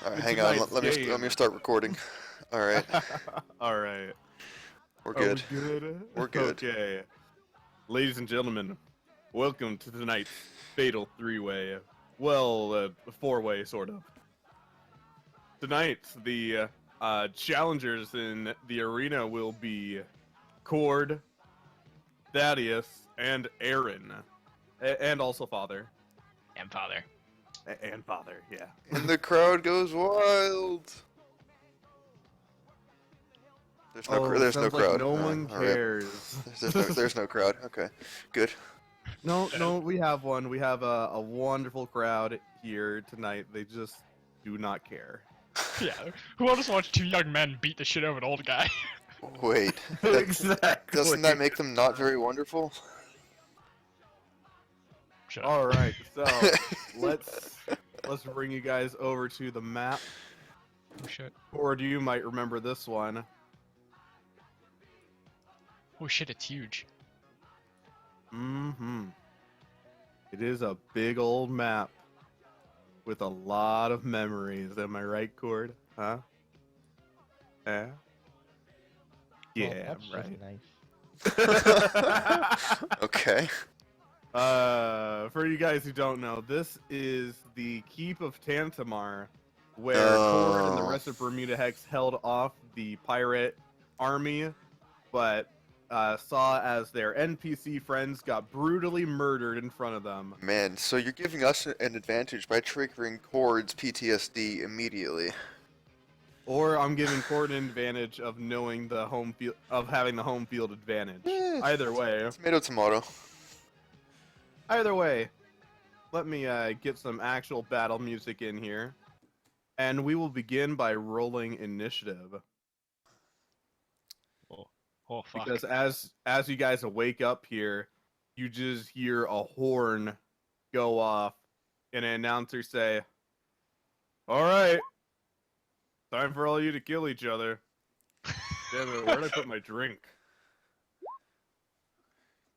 All right, in hang on. tonight's Let me game. start recording. All right, All right. we're Are good. we good? We're good. Okay. Ladies and gentlemen, welcome to tonight's Fatal Three-Way. Well, four-way, sort of. Tonight, the challengers in the arena will be Cord, Thaddeus, and Aaron. And also Father. And father. And Father, yeah. And the crowd goes wild. There's no Sounds like crowd. no one All right. cares. There's no crowd. Okay, good. No, we have one. We have a wonderful crowd here tonight. They just do not care. Yeah. Who wants to watch two young men beat the shit out of an old guy? Wait, Exactly. doesn't that make them not very wonderful? Shut up. All right, so let's bring you guys over to the map. Oh shit. Or you might remember this one. Oh shit, it's huge. Mm-hmm. It is a big old map with a lot of memories. Am I right, Cord? Huh? Yeah. Well, Yeah, that's right. just nice. Okay. For you guys who don't know, this is the Keep of Tantamar, where Cord and the rest of Bermuda Hex held off the pirate army, but saw as their NPC friends got brutally murdered in front of them. Man, so you're giving us an advantage by triggering Cord's PTSD immediately. Or I'm giving Cord an advantage of knowing the home field, of having the home field advantage. Either way. Tomato, tomato. Either way, let me get some actual battle music in here. And we will begin by rolling initiative. Oh fuck. Because as you guys wake up here, you just hear a horn go off and an announcer say, "All right, time for all you to kill each other." Damn it, where did I put my drink?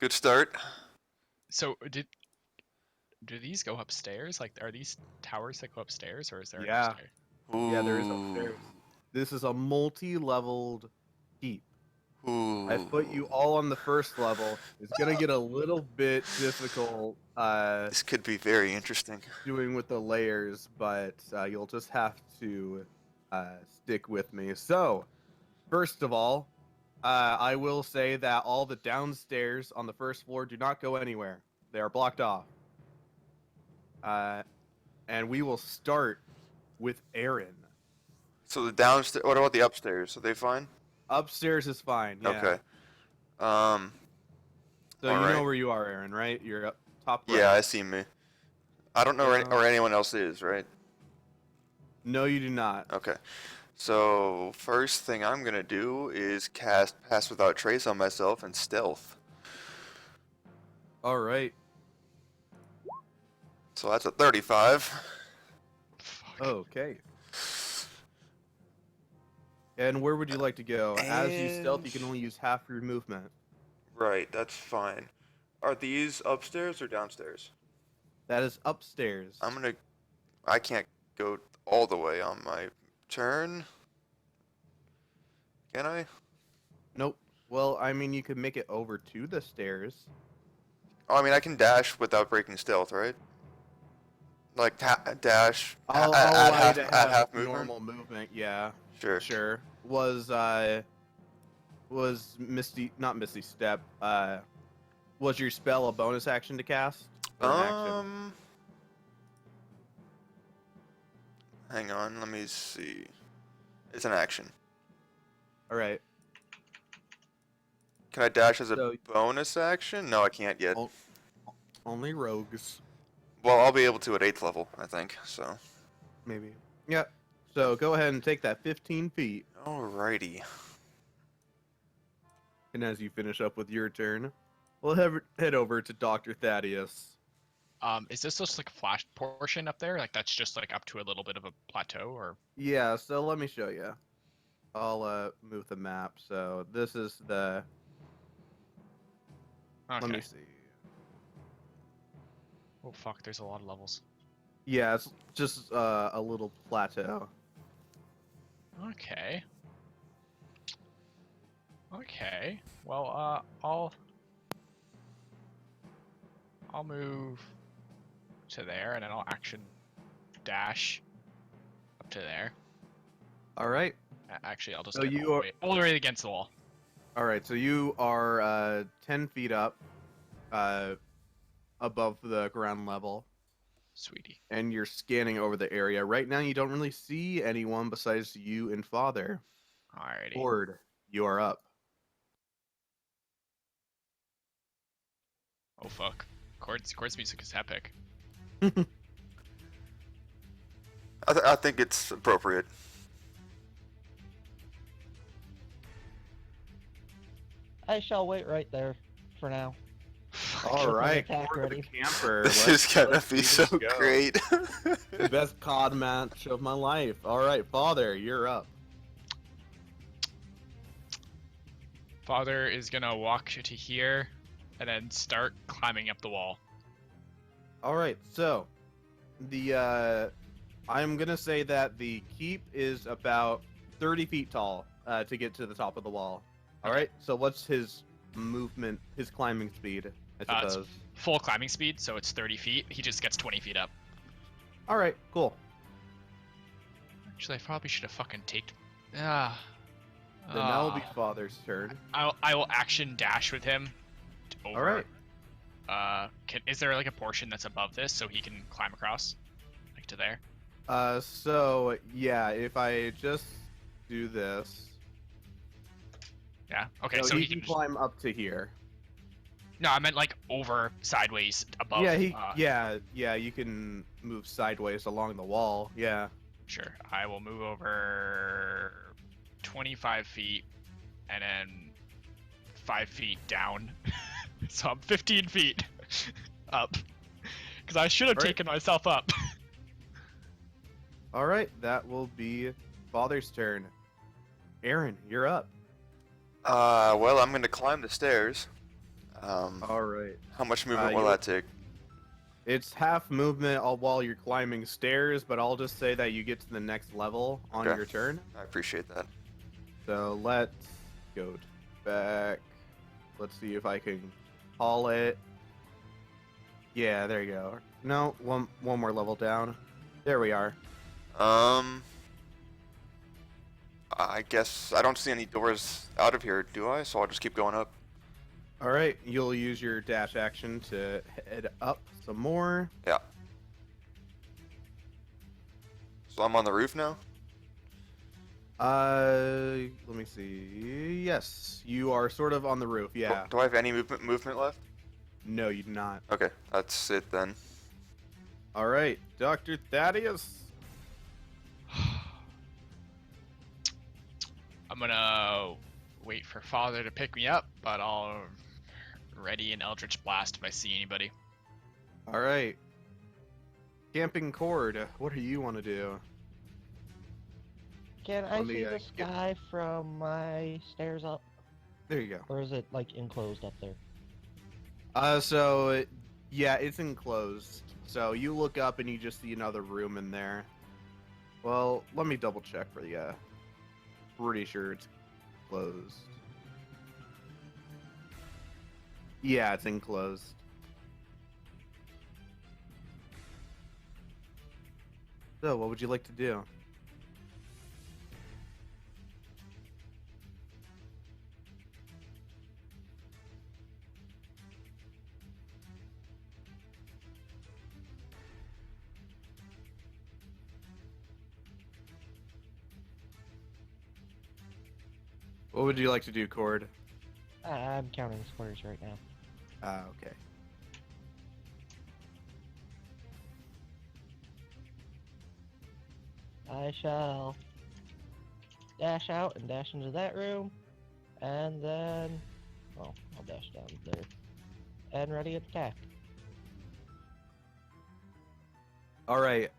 Good start. So do these go upstairs? Like, are these towers that go upstairs, or is there an Yeah. upstairs? Yeah, there is Ooh. upstairs. This is a multi-leveled keep. Ooh. I've put you all on the first level. It's gonna get a little bit difficult This could be very interesting. doing with the layers, but you'll just have to stick with me. So, first of all, I will say that all the downstairs on the first floor do not go anywhere. They are blocked off. And we will start with Aaron. So the downstairs. What about the upstairs? Are they fine? Upstairs is fine. Yeah. Okay. So you know alright. where you are, Aaron, right? You're up top right. Yeah, I see me. I don't know where, Yeah. where anyone else is, right? No, you do not. Okay. So first thing I'm gonna do is cast Pass Without Trace on myself and Stealth. All right. So that's a 35. Fuck. Okay. And where would you like to go? As you stealth, you can only use half your movement. Right, that's fine. Are these upstairs or downstairs? That is upstairs. I can't go all the way on my turn. Can I? Nope. Well, I mean, you could make it over to the stairs. Oh, I mean, I can dash without breaking stealth, right? Like dash I'll at allow half, you to at have half movement. normal movement. Yeah, Sure. sure. Was Misty, not Misty Step? Was your spell a bonus action to cast? Or an action? Hang on, let me see. It's an action. All right. Can I dash as a So- bonus action? No, I can't yet. Only rogues, Well, I'll be able to at 8th level, I think, so. maybe. Yeah. So go ahead and take that 15 feet, Alrighty. and as you finish up with your turn, we'll head over to Dr. Thaddeus. Is this just like a flash portion up there? Like that's just like up to a little bit of a plateau, or? Yeah. So let me show you. I'll move the map. So this is the. Okay. Let me see. Oh fuck, there's a lot of levels. Yeah, it's just a little plateau. Okay. Okay. Well, I'll move to there, and then I'll action dash up to there. All right. Actually, I'll just So get you are all the way against the wall. all right. So you are 10 feet up, above the ground level, Sweetie. and you're scanning over the area. Right now, you don't really see anyone besides you and Father. Alrighty. Horde, you are up. Oh fuck. Chords music is epic. I think it's appropriate. I shall wait right there for now. All With my right, attack Horde the ready. camper. This let's- is gonna let's be see so this go. great. The best COD match of my life. All right, Father, you're up. Father is gonna walk to here, and then start climbing up the wall. All right, so the I'm gonna say that the keep is about 30 feet tall to get to the top of the wall. All Okay. right, so what's his movement, his climbing speed? I It's suppose. full climbing speed, so it's 30 feet. He just gets 20 feet up. All right, cool. Actually, I probably should have fucking taked. Ah. Then that will be Father's turn. I will action dash with him. Over. All right. Is there like a portion that's above this so he can climb across, like to there? So yeah, if I just do this, Yeah. Okay. no, So he he can can. climb up to here. No, I meant like over, sideways, above. Yeah, yeah, you can move sideways along the wall. Yeah. Sure. I will move over 25 feet, and then 5 feet down. So I'm 15 feet up. Because I should have Alright. taken myself up. All right, that will be Father's turn. Aaron, you're up. Well, I'm gonna climb the stairs. All right. How much movement will you- that take? It's half movement while you're climbing stairs, but I'll just say that you get to the next level on Okay. your turn. I appreciate that. So let's go back. Let's see if I can haul it. Yeah, there you go. No, one more level down. There we are. I guess I don't see any doors out of here, do I? So I'll just keep going up. All right, you'll use your dash action to head up some more. Yeah. So I'm on the roof now? Let me see. Yes, you are sort of on the roof. Yeah. Do I have any movement left? No, you do not. Okay, that's it then. All right, Dr. Thaddeus. I'm gonna wait for Father to pick me up, but I'll ready an Eldritch Blast if I see anybody. All right. Camping Cord, what do you want to do? Can I Let me, see the get- sky from my stairs up? There you go. Or is it like enclosed up there? Yeah, it's enclosed. So you look up and you just see another room in there. Well, let me double check for you. Pretty sure it's closed. Yeah, it's enclosed. So, what would you like to do? What would you like to do, Cord? I'm counting squares right now. Okay. I shall dash out and dash into that room, and then, well, I'll dash down there, and ready to attack. All right.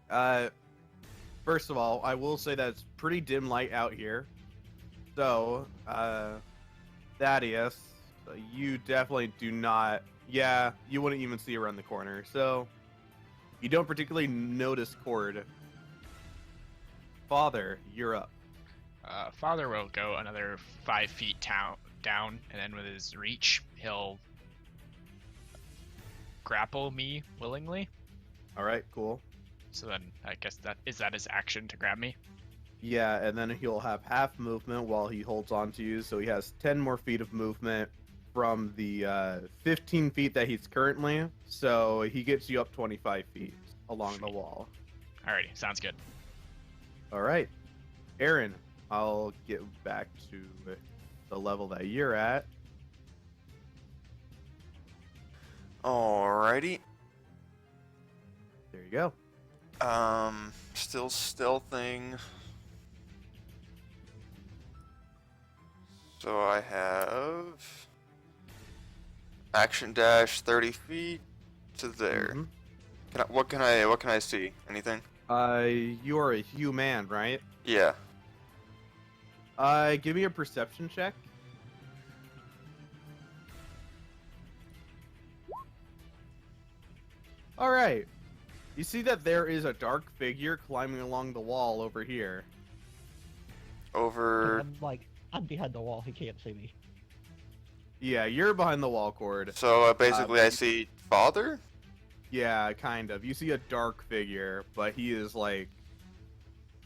First of all, I will say that it's pretty dim light out here. So, Thaddeus, you definitely do not. Yeah, you wouldn't even see around the corner. So, You don't particularly notice Cord. Father, you're up. Father will go another 5 feet down, and then with his reach, he'll grapple me willingly. All right, cool. So then, I guess that his action to grab me. Yeah, and then he'll have half movement while he holds on to you, so he has 10 more feet of movement from the 15 feet that he's currently. So he gets you up 25 feet along the wall. Alrighty, sounds good. All right, Aaron, I'll get back to the level that you're at. Alrighty. There you go. Still stealthing. So I have action dash 30 feet to there. Mhm. What can I see? Anything? You're a human, right? Yeah. Give me a perception check. All right. You see that there is a dark figure climbing along the wall over here. Over. I'm behind the wall. He can't see me. Yeah, you're behind the wall, Cord. So basically, I see father. Yeah, kind of. You see a dark figure, but he is like,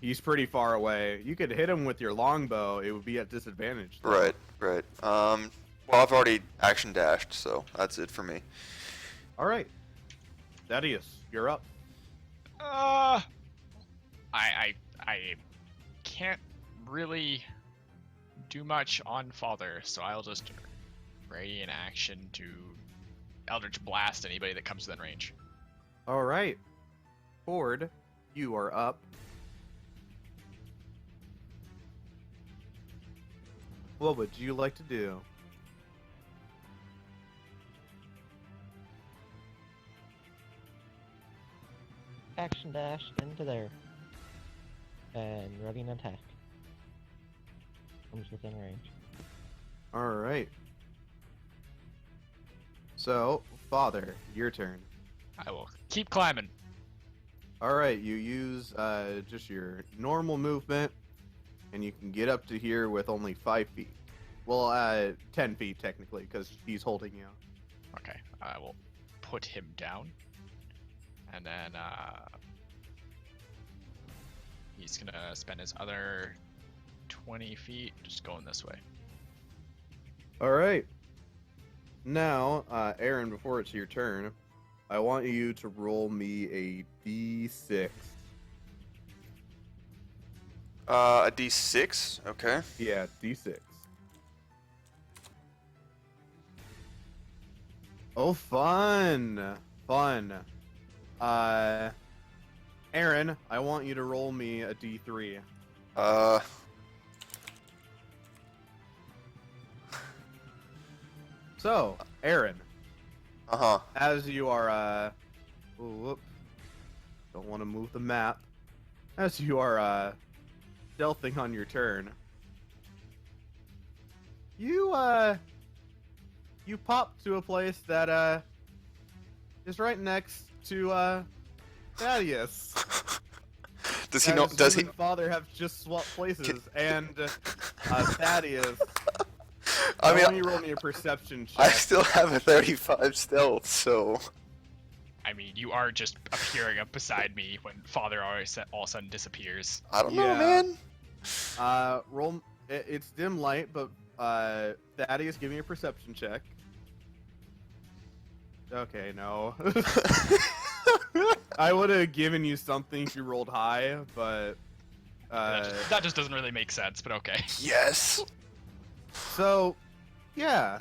he's pretty far away. You could hit him with your longbow. It would be at disadvantage, though. Right. Right. Well, I've already action dashed, so that's it for me. All right. Thaddeus, you're up. I can't really do much on Father, so I'll just ready in action to Eldritch Blast anybody that comes within range. All right. Cord, you are up. What would you like to do? Action dash into there. And ready an attack. Comes within range. All right. So, Father, your turn. I will keep climbing. All right, you use just your normal movement, and you can get up to here with only 5 feet. Well, 10 feet technically, because he's holding you. Okay, I will put him down. And then he's gonna spend his other 20 feet just going this way. All right. Now, Aaron, before it's your turn, I want you to roll me a d6. A D6. Okay. Yeah, d6. Oh, fun. Fun. Aaron, I want you to roll me a d3. So, Aaron, as you are, whoop, don't want to move the map. As you are, stealthing on your turn, you pop to a place that, is right next to, Thaddeus. Does he know? As Does you he? and Father have just swapped places, and, Thaddeus, I why don't mean, you roll me a perception I check? still have a 35 stealth, so. I mean, you are just appearing up beside me when Father all of a sudden disappears. I don't know, Yeah. man. Roll. It's dim light, but Thaddeus, give me a perception check. Okay, no. I would have given you something if you rolled high, but That just doesn't really make sense, but okay. Yes. so yeah,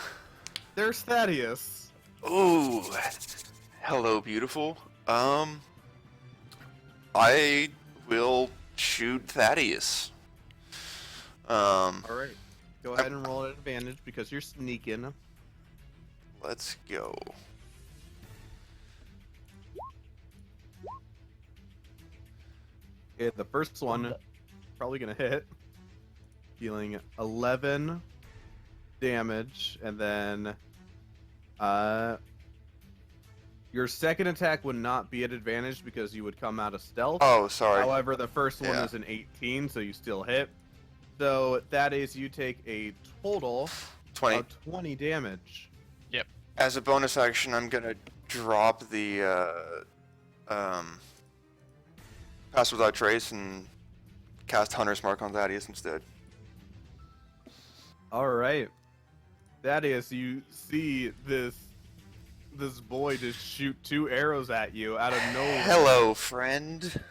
there's Thaddeus. Ooh. Hello, beautiful. I will shoot Thaddeus. All right, go ahead and roll at advantage because you're sneaking. Let's go. Okay, the first one probably gonna hit, dealing 11 damage, and then Your second attack would not be at advantage because you would come out of stealth. Oh, sorry. However, the first one Yeah. is an 18, so you still hit. So that is you take a total 20. of 20 damage. As a bonus action, I'm gonna drop the pass without trace and cast Hunter's Mark on Thaddeus instead. All right. Thaddeus, you see this boy just shoot 2 arrows at you out of nowhere. Hello, friend.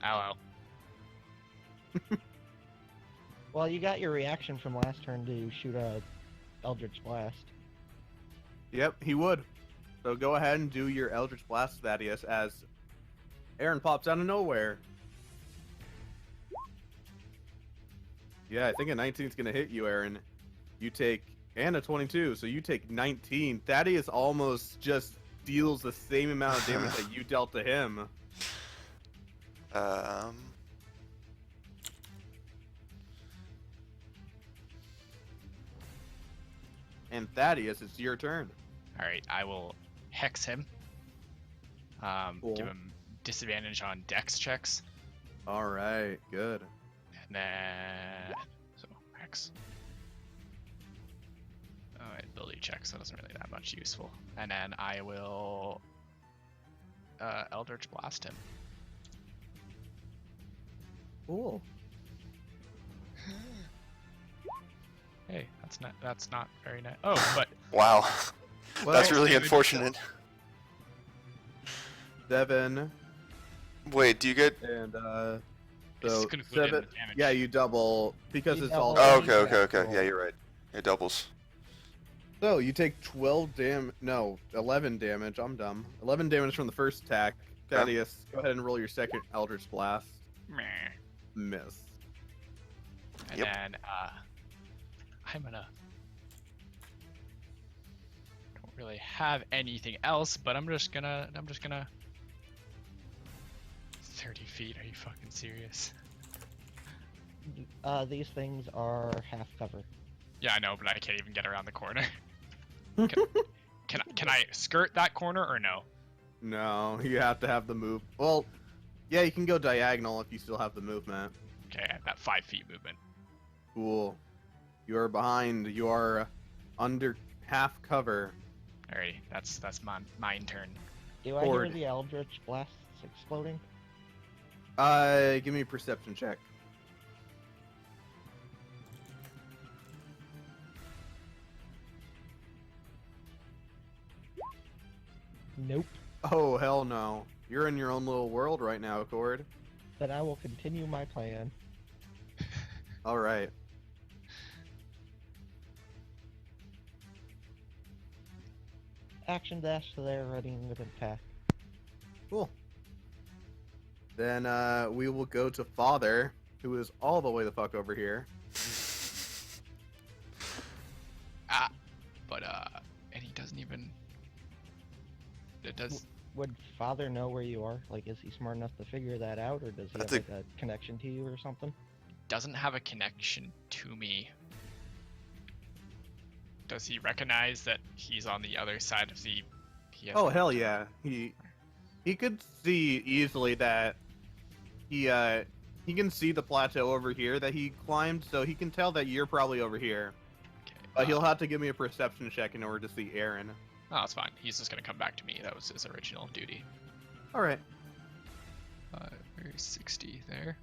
Hello. Well, you got your reaction from last turn to shoot a Eldritch Blast. Yep, he would. So go ahead and do your Eldritch Blast, Thaddeus, as Aaron pops out of nowhere. Yeah, I think a 19 is going to hit you, Aaron. You take, and a 22, so you take 19. Thaddeus almost just deals the same amount of damage that you dealt to him. And Thaddeus, it's your turn. All right, I will hex him. Cool. Give him disadvantage on Dex checks, All right, good. and then so hex. Oh, ability checks. So that isn't really that much useful. And then I will Eldritch Blast him. Cool. Hey, that's not very nice. Oh, but Wow. Well, That's really damage unfortunate. 7 Wait, do you get... and it's so included in 7. the damage. Yeah, you double because You it's all. double. Oh, Yeah, okay. cool. Yeah, you're right. It doubles. So you take 12 damage. No, 11 damage. I'm dumb. 11 damage from the first attack. Okay. Thaddeus, go ahead and roll your second Eldritch Blast. Meh. Miss. And Yep. then I'm gonna don't really have anything else, but I'm just gonna 30 feet. Are you fucking serious? These things are half cover. Yeah, I know, but I can't even get around the corner. Can I skirt that corner or no? No, you have to have the move. Well, yeah, you can go diagonal if you still have the movement. Okay, I have that 5 feet movement. Cool. You are behind. You are under half cover. Alrighty, that's mine turn. Do I hear Horde. the Eldritch Blasts exploding? Give me a perception check. Nope. Oh, hell no. You're in your own little world right now, Cord. Then I will continue my plan. All right. Action dash to there, running with attack. Cool. Then we will go to Father, who is all the way the fuck over here. But and he doesn't even. It does. Would Father know where you are? Like, is he smart enough to figure that out, or does he have That's like a connection to you or something? Doesn't have a connection to me. Does he recognize that he's on the other side of the? Oh hell yeah. He could see easily that he can see the plateau over here that he climbed, so he can tell that you're probably over here. Okay. But he'll have to give me a perception check in order to see Aaron. Oh, that's fine. He's just gonna come back to me. That was his original duty. All right. 60 there.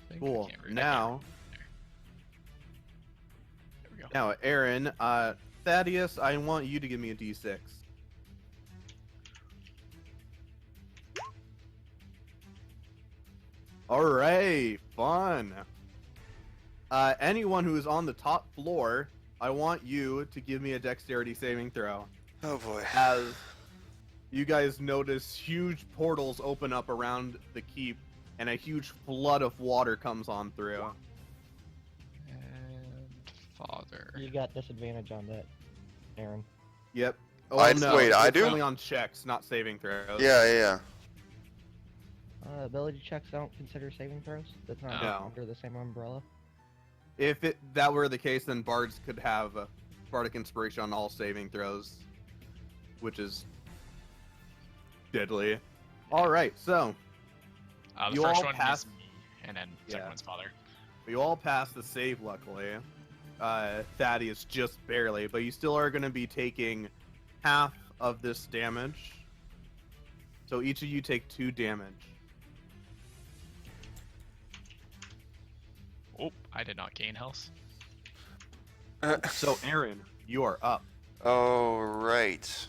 I think. I Cool. can't read- I can't Now, read. There we go. now, Aaron, Thaddeus, I want you to give me a D6. All right, fun. Anyone who is on the top floor, I want you to give me a dexterity saving throw. Oh boy. As you guys notice huge portals open up around the keep, and a huge flood of water comes on through. And father. You got disadvantage on that, Aaron. Yep. Oh, I- no, wait, I it's do? only on checks, not saving throws. Yeah. Ability checks don't consider saving throws. That's not No. under the same umbrella. If that were the case, then bards could have bardic inspiration on all saving throws, which is deadly. All right, so The you first all one pass- is me, and then second Yeah. one's father. you all pass the save, luckily. Thaddeus just barely, but you still are going to be taking half of this damage. So each of you take 2 damage. Oh, I did not gain health. So Aaron, you are up. Oh, right.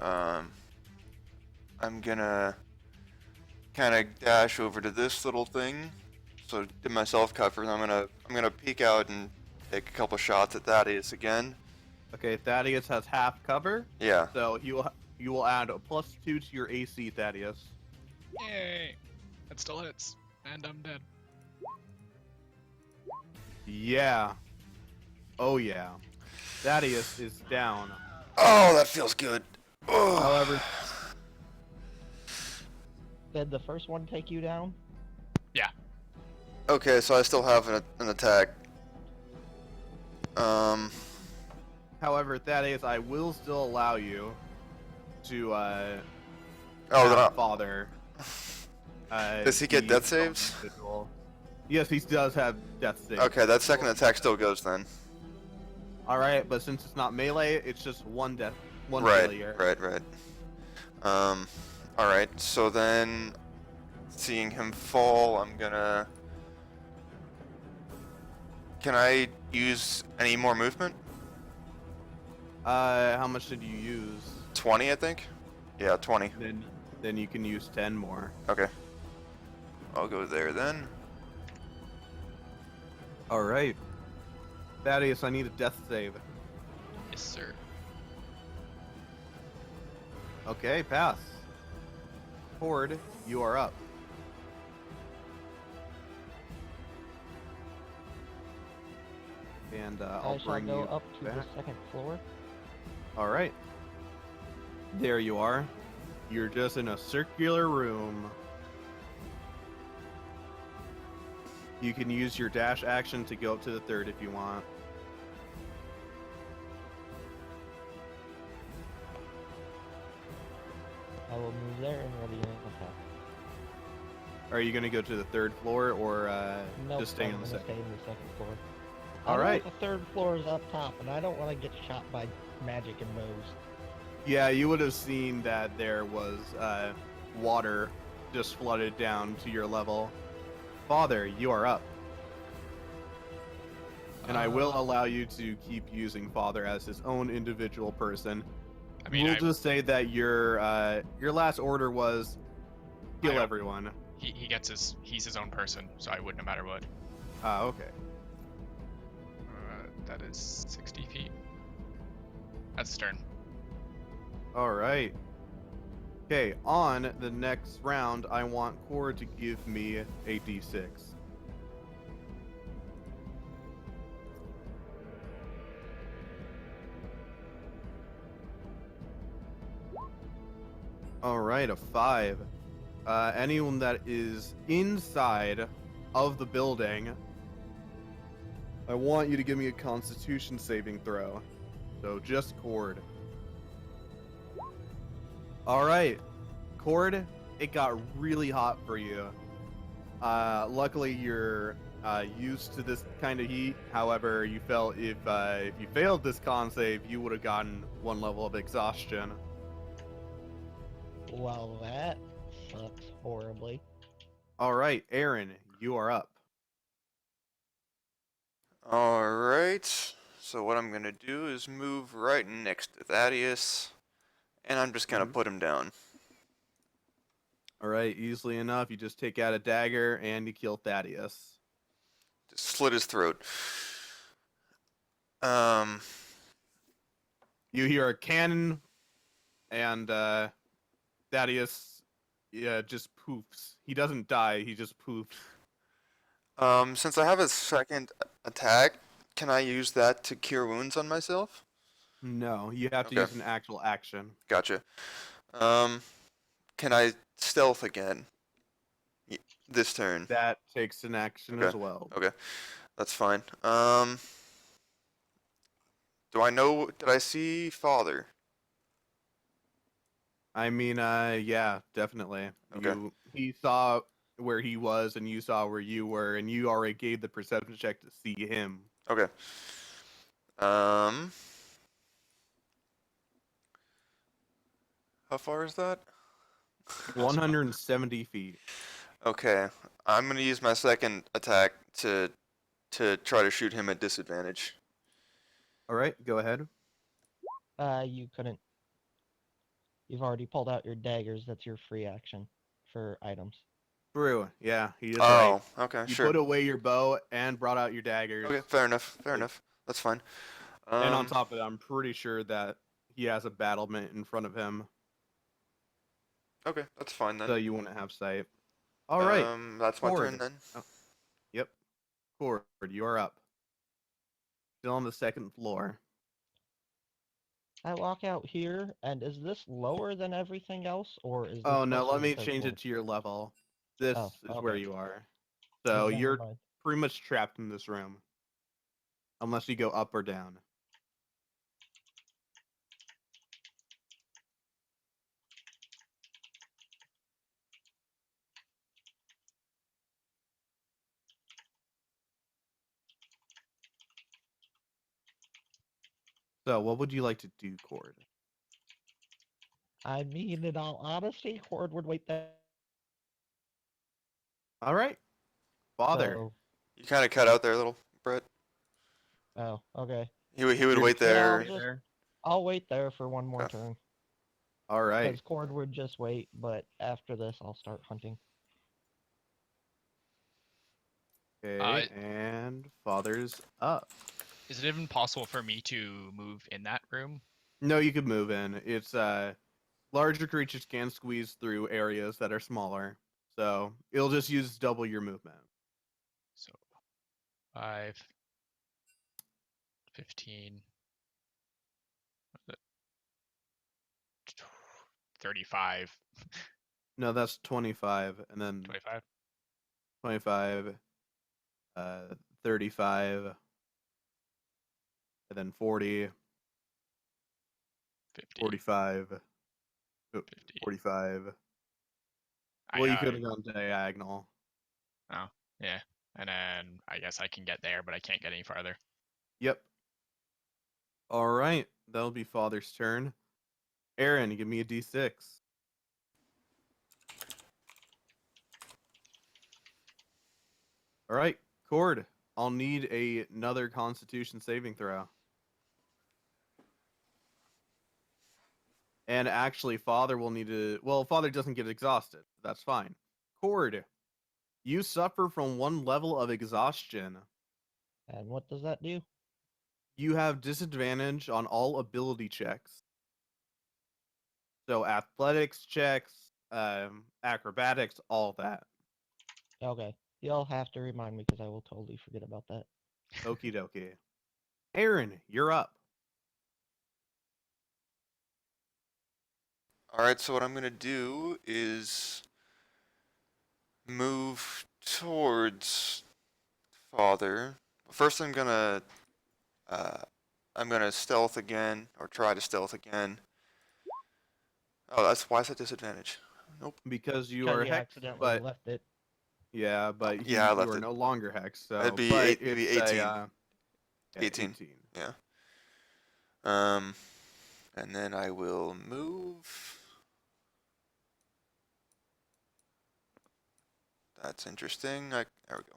I'm gonna kind of dash over to this little thing, so did myself cover. And I'm gonna peek out and take a couple shots at Thaddeus again. Okay, Thaddeus has half cover, Yeah. so you will add a +2 to your AC, Thaddeus. Yay! That still hits, and I'm dead. Yeah. Oh yeah. Thaddeus is down. Oh, that feels good. Oh. However, Did the first one take you down? Okay, so I still have an attack. however, Thaddeus, I will still allow you to Oh, have then father. Does he get be death his own saves? individual. Yes, he does have death saves. Okay, that second attack still goes then. All right, but since it's not melee, it's just one Right, failure. right. All right. So then, seeing him fall, I'm gonna. Can I use any more movement? How much did you use? 20, I think. Yeah, 20. Then you can use 10 more. Okay. I'll go there then. All right. Thaddeus, I need a death save. Yes, sir. Okay, pass. Horde, you are up. And I'll I shall bring go you up to back. the second floor. All right. There you are. You're just in a circular room. You can use your dash action to go up to the third if you want. I will move there and ready an attack. Are you going to go to the third floor or Nope, just stay I'm on the gonna second? stay in the second floor. All I know right. The third floor is up top, and I don't want to get shot by magic and bows. Yeah, you would have seen that there was water just flooded down to your level. Father, you are up. And I will allow you to keep using Father as his own individual person. I mean, We'll just say that your last order was kill don't- everyone. he's his own person, so I wouldn't no matter what. Ah, okay. That is 60 feet. That's his turn. All right. Okay, on the next round, I want Core to give me a d6. All right, a 5. Anyone that is inside of the building, I want you to give me a Constitution saving throw. So just Cord. All right, Cord. It got really hot for you. Luckily, you're used to this kind of heat. However, you felt if you failed this con save, you would have gotten 1 level of exhaustion. Well, that sucks horribly. All right, Aaron, you are up. All right. So what I'm gonna do is move right next to Thaddeus, and I'm just gonna Mhm. put him down. All right, easily enough, you just take out a dagger and you kill Thaddeus. Just slit his throat. Um. You hear a cannon, and Thaddeus, just poofs. He doesn't die. He just poofs. Since I have a second attack, can I use that to cure wounds on myself? No, you have to Okay. use an actual action. Gotcha. Can I stealth again? This turn. That takes an action Okay. as well. Okay, that's fine. Do I know? Did I see father? I mean, yeah, definitely. Okay. He saw where he was, and you saw where you were, and you already gave the perception check to see him. Okay. Um, how far is that? 170 feet. Okay. I'm gonna use my second attack to try to shoot him at disadvantage. All right, go ahead. You couldn't. You've already pulled out your daggers. That's your free action for items. True. Yeah, he is right. Oh, okay, You sure. put away your bow and brought out your daggers. Okay, fair enough. Fair Like, enough. That's fine. and on top of it, I'm pretty sure that he has a battlement in front of him, Okay, that's fine so then. you wouldn't have sight. All right, That's my turn Cord. then. Oh, yep, Cord, you are up. Still on the second floor. I walk out here, and is this lower than everything else, or is this Oh no, closer let to me third change floor? it to your level. This Oh, is where okay. you are. Oh, So never you're mind. pretty much trapped in this room, unless you go up or down. So what would you like to do, Cord? I mean, in all honesty, Horde would wait there. All right, Father. So, You kind of cut out there, little Brett. oh, okay. He would You're wait Then there. I'll wait there for one more Okay. turn. All right. Because Cord would just wait, but after this, I'll start hunting. Okay, and Father's up. Is it even possible for me to move in that room? No, you could move in. It's larger creatures can squeeze through areas that are smaller, so it'll just use double your movement. So 5, 15, 35, No, that's 25, and then 25, 25, 35, and then 40, 50, 45, oh, 50. 45. I, Well, you could have gone diagonal. oh, yeah. And then I guess I can get there, but I can't get any farther. Yep. All right, that'll be Father's turn. Aaron, give me a d6. All right, Cord, I'll need another Constitution saving throw. And actually, Father will need to. Well, Father doesn't get exhausted. That's fine. Cord, you suffer from one level of exhaustion. And what does that do? You have disadvantage on all ability checks. So athletics checks, acrobatics, all that. Okay. You'll have to remind me because I will totally forget about that. Okie dokie. Aaron, you're up. Alright, so what I'm gonna do is move towards father. First I'm gonna stealth again, or try to stealth again. Oh, that's why is that disadvantage? Nope. Because you Because are you hexed, accidentally but left it. yeah, Oh, but yeah, I you left are it. no longer hexed. So, That'd be but maybe it's 18. yeah, 18. 18. Yeah. Um, and then I will move. That's interesting. There we go.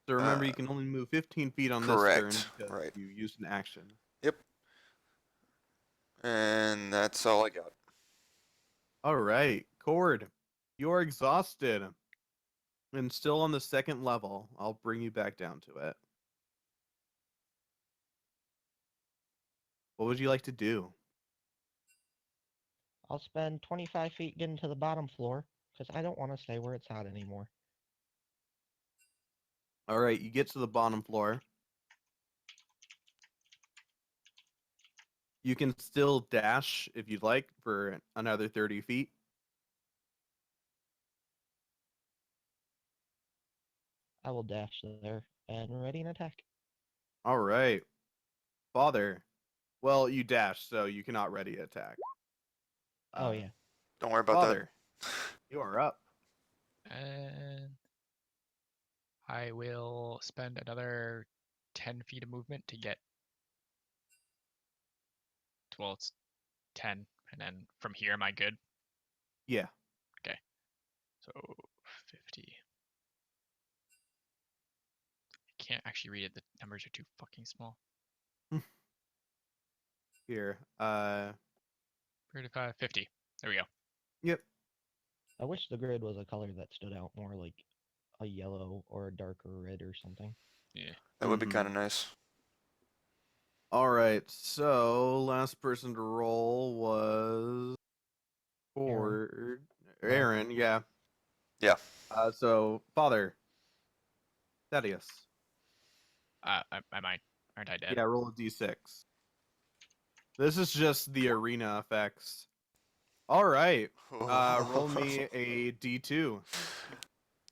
So remember, you can only move 15 feet on this turn Correct. because Right. you used an action. Yep. And that's all I got. All right, Cord, you're exhausted and still on the second level. I'll bring you back down to it. What would you like to do? I'll spend 25 feet getting to the bottom floor because I don't want to stay where it's hot anymore. All right, you get to the bottom floor. You can still dash if you'd like for another 30 feet. I will dash there and ready an attack. All right. Father. Well, you dash, so you cannot ready attack. Oh yeah. Don't worry about Father, you are up. And I will spend another 10 feet of movement to get. Well, it's 10, and then from here, am I good? Yeah. Okay. So 50. I can't actually read it. The numbers are too fucking small. Here. 35, 50. There we go. Yep. I wish the grid was a color that stood out more, like a yellow or a darker red or something. Yeah. That would be Mhm. kind of nice. All right. So last person to roll was Cord. Aaron. Yeah. Yeah. So Father. Thaddeus. Am I? Aren't I dead? Yeah. Roll a d6. This is just the arena effects. All right. Roll me a d2.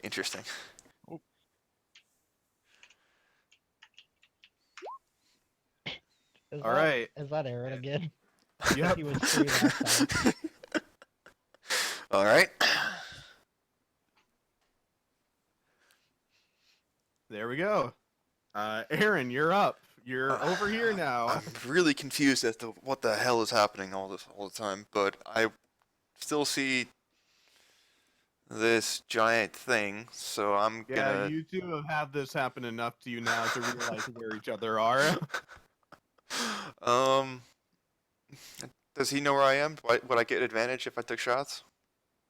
Interesting. All right. Is that Aaron again? Yep. He was 3 last time. All right. There we go. Aaron, you're up. You're over here now. I'm really confused as to what the hell is happening all the time, but I still see this giant thing, so I'm Yeah, gonna. you two have had this happen enough to you now to realize where each other are. um, does he know where I am? Would I get advantage if I took shots?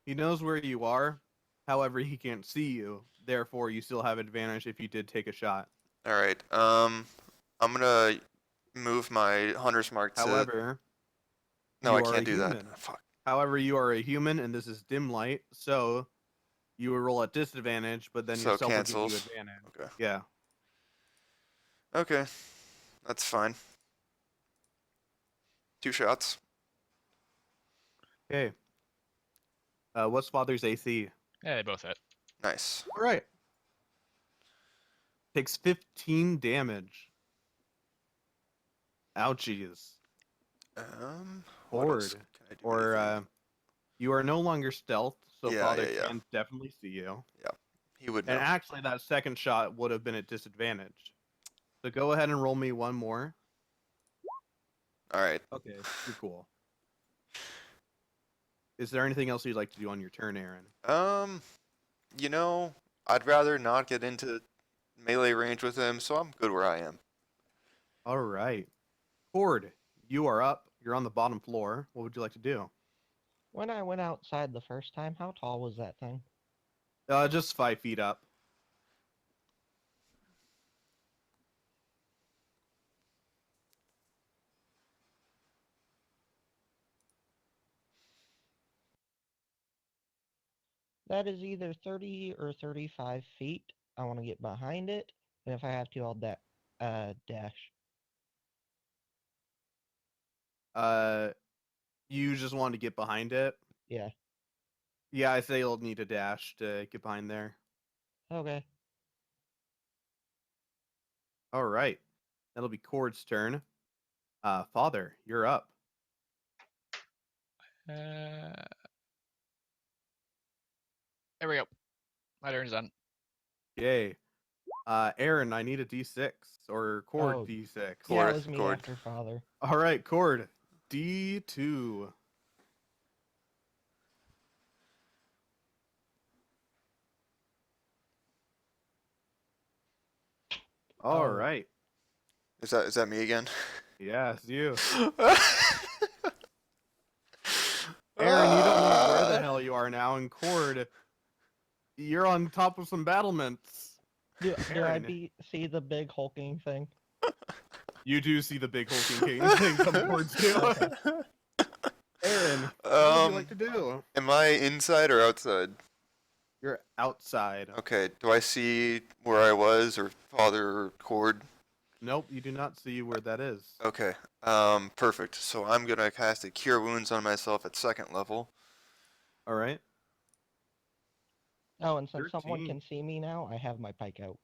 He knows where you are. However, he can't see you. Therefore, you still have advantage if you did take a shot. All right. I'm gonna move my hunter's mark to. However, No, you I are can't a do that. human. Fuck. However, you are a human, and this is dim light, so you will roll at disadvantage, but then So yourself will give you cancels. advantage. Okay. Yeah. Okay. That's fine. 2 shots. Okay. What's Father's AC? Yeah, they both hit. Nice. All right. Takes 15 damage. Ouchies. What else Horde. can I do? Or anything? you are no longer stealth, so Yeah, Father yeah. can definitely see you. He would And know. actually, that second shot would have been at disadvantage. So go ahead and roll me one more. All right. Okay, you're cool. Is there anything else you'd like to do on your turn, Aaron? You know, I'd rather not get into melee range with him, so I'm good where I am. All right. Horde, you are up. You're on the bottom floor. What would you like to do? When I went outside the first time, how tall was that thing? Just 5 feet up. That is either 30 or 35 feet. I want to get behind it, and if I have to, I'll dash. Uh, you just want to get behind it. Yeah. Yeah, I say you'll need a dash to get behind there. Okay. All right. That'll be Cord's turn. Father, you're up. There we go. My turn's done. Yay. Aaron, I need a D6 or Cord Oh, D6. yeah, Cord, it was me Cord. after Father. All right, Cord D2. All Oh, right. Is that me again? Yeah, it's you. Aaron, you don't know where the hell you are now, and Cord, you're on top of some battlements. do I Aaron, see the big hulking thing? you do see the big hulking king thing come towards you. Okay. Aaron, what would you like to Um, do? am I inside or outside? You're outside. Okay, do I see where I was or father or cord? Nope, you do not see where that is. Okay, perfect. So I'm gonna cast a Cure Wounds on myself at 2nd level. All right. Oh, and since someone 13. can see me now, I have my pike out.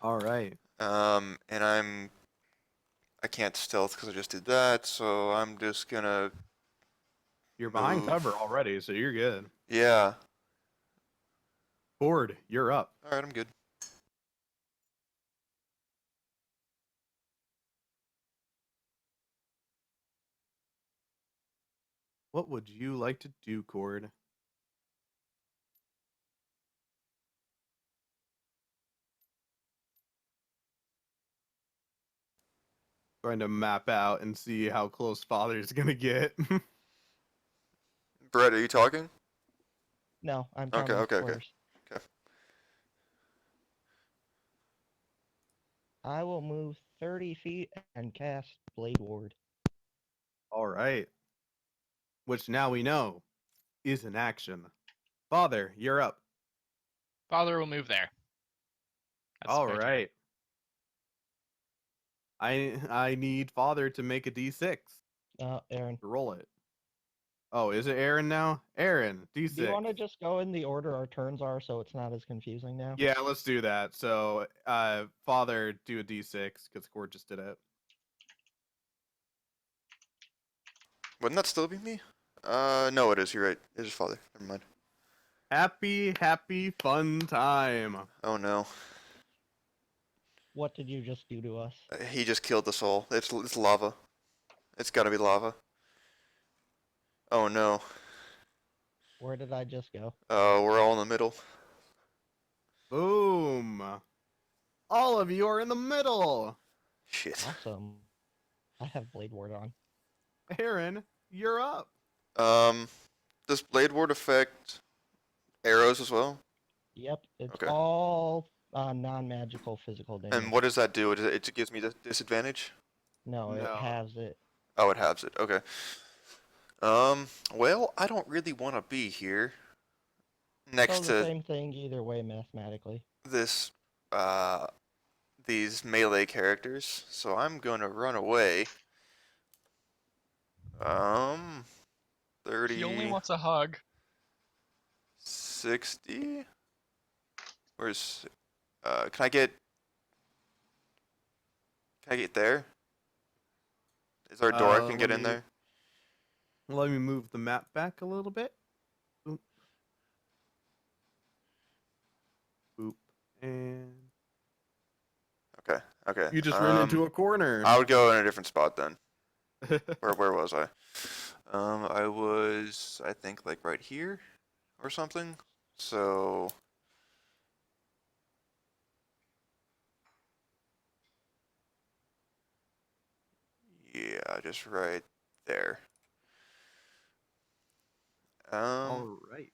All right. And I can't stealth because I just did that, so I'm just gonna You're behind move. cover already, so you're good. Yeah. Cord, you're up. All right, I'm good. What would you like to do, Cord? Trying to map out and see how close Father's gonna get. Brett, are you talking? No, I'm Okay, counting okay, okay. squares. Okay. I will move 30 feet and cast Blade Ward. All right. Which now we know is an action. Father, you're up. Father will move there. That's All their turn. right. I need Father to make a D6 Aaron, to roll it. Oh, is it Aaron now? Aaron, D6. do you want to just go in the order our turns are so it's not as confusing now? Yeah, let's do that. So, Father, do a D6 because Cord just did it. Wouldn't that still be me? No, it is. You're right. It is father. Never mind. Happy, happy, fun time. Oh no. What did you just do to us? He just killed us all. It's lava. It's gotta be lava. Oh no. Where did I just go? We're all in the middle. Boom. All of you are in the middle. Shit. Awesome. I have Blade Ward on. Aaron, you're up. Um, does Blade Ward affect arrows as well? Yep, it's Okay. all non-magical physical damage. And what does that do? It gives me the disadvantage? No, it No. halves it. Oh, it halves it. Okay. Well, I don't really want to be here next So the to same thing either way mathematically. this, these melee characters, so I'm gonna run away. 30, He only wants a hug. 60? Where's, can I get there? Is there a door I can get in there? Let me move the map back a little bit. Boop. Boop. And Okay, okay. you just ran into a corner. I would go in a different spot then. Where was I? I was, I think, like right here or something. So, yeah, just right there. All right.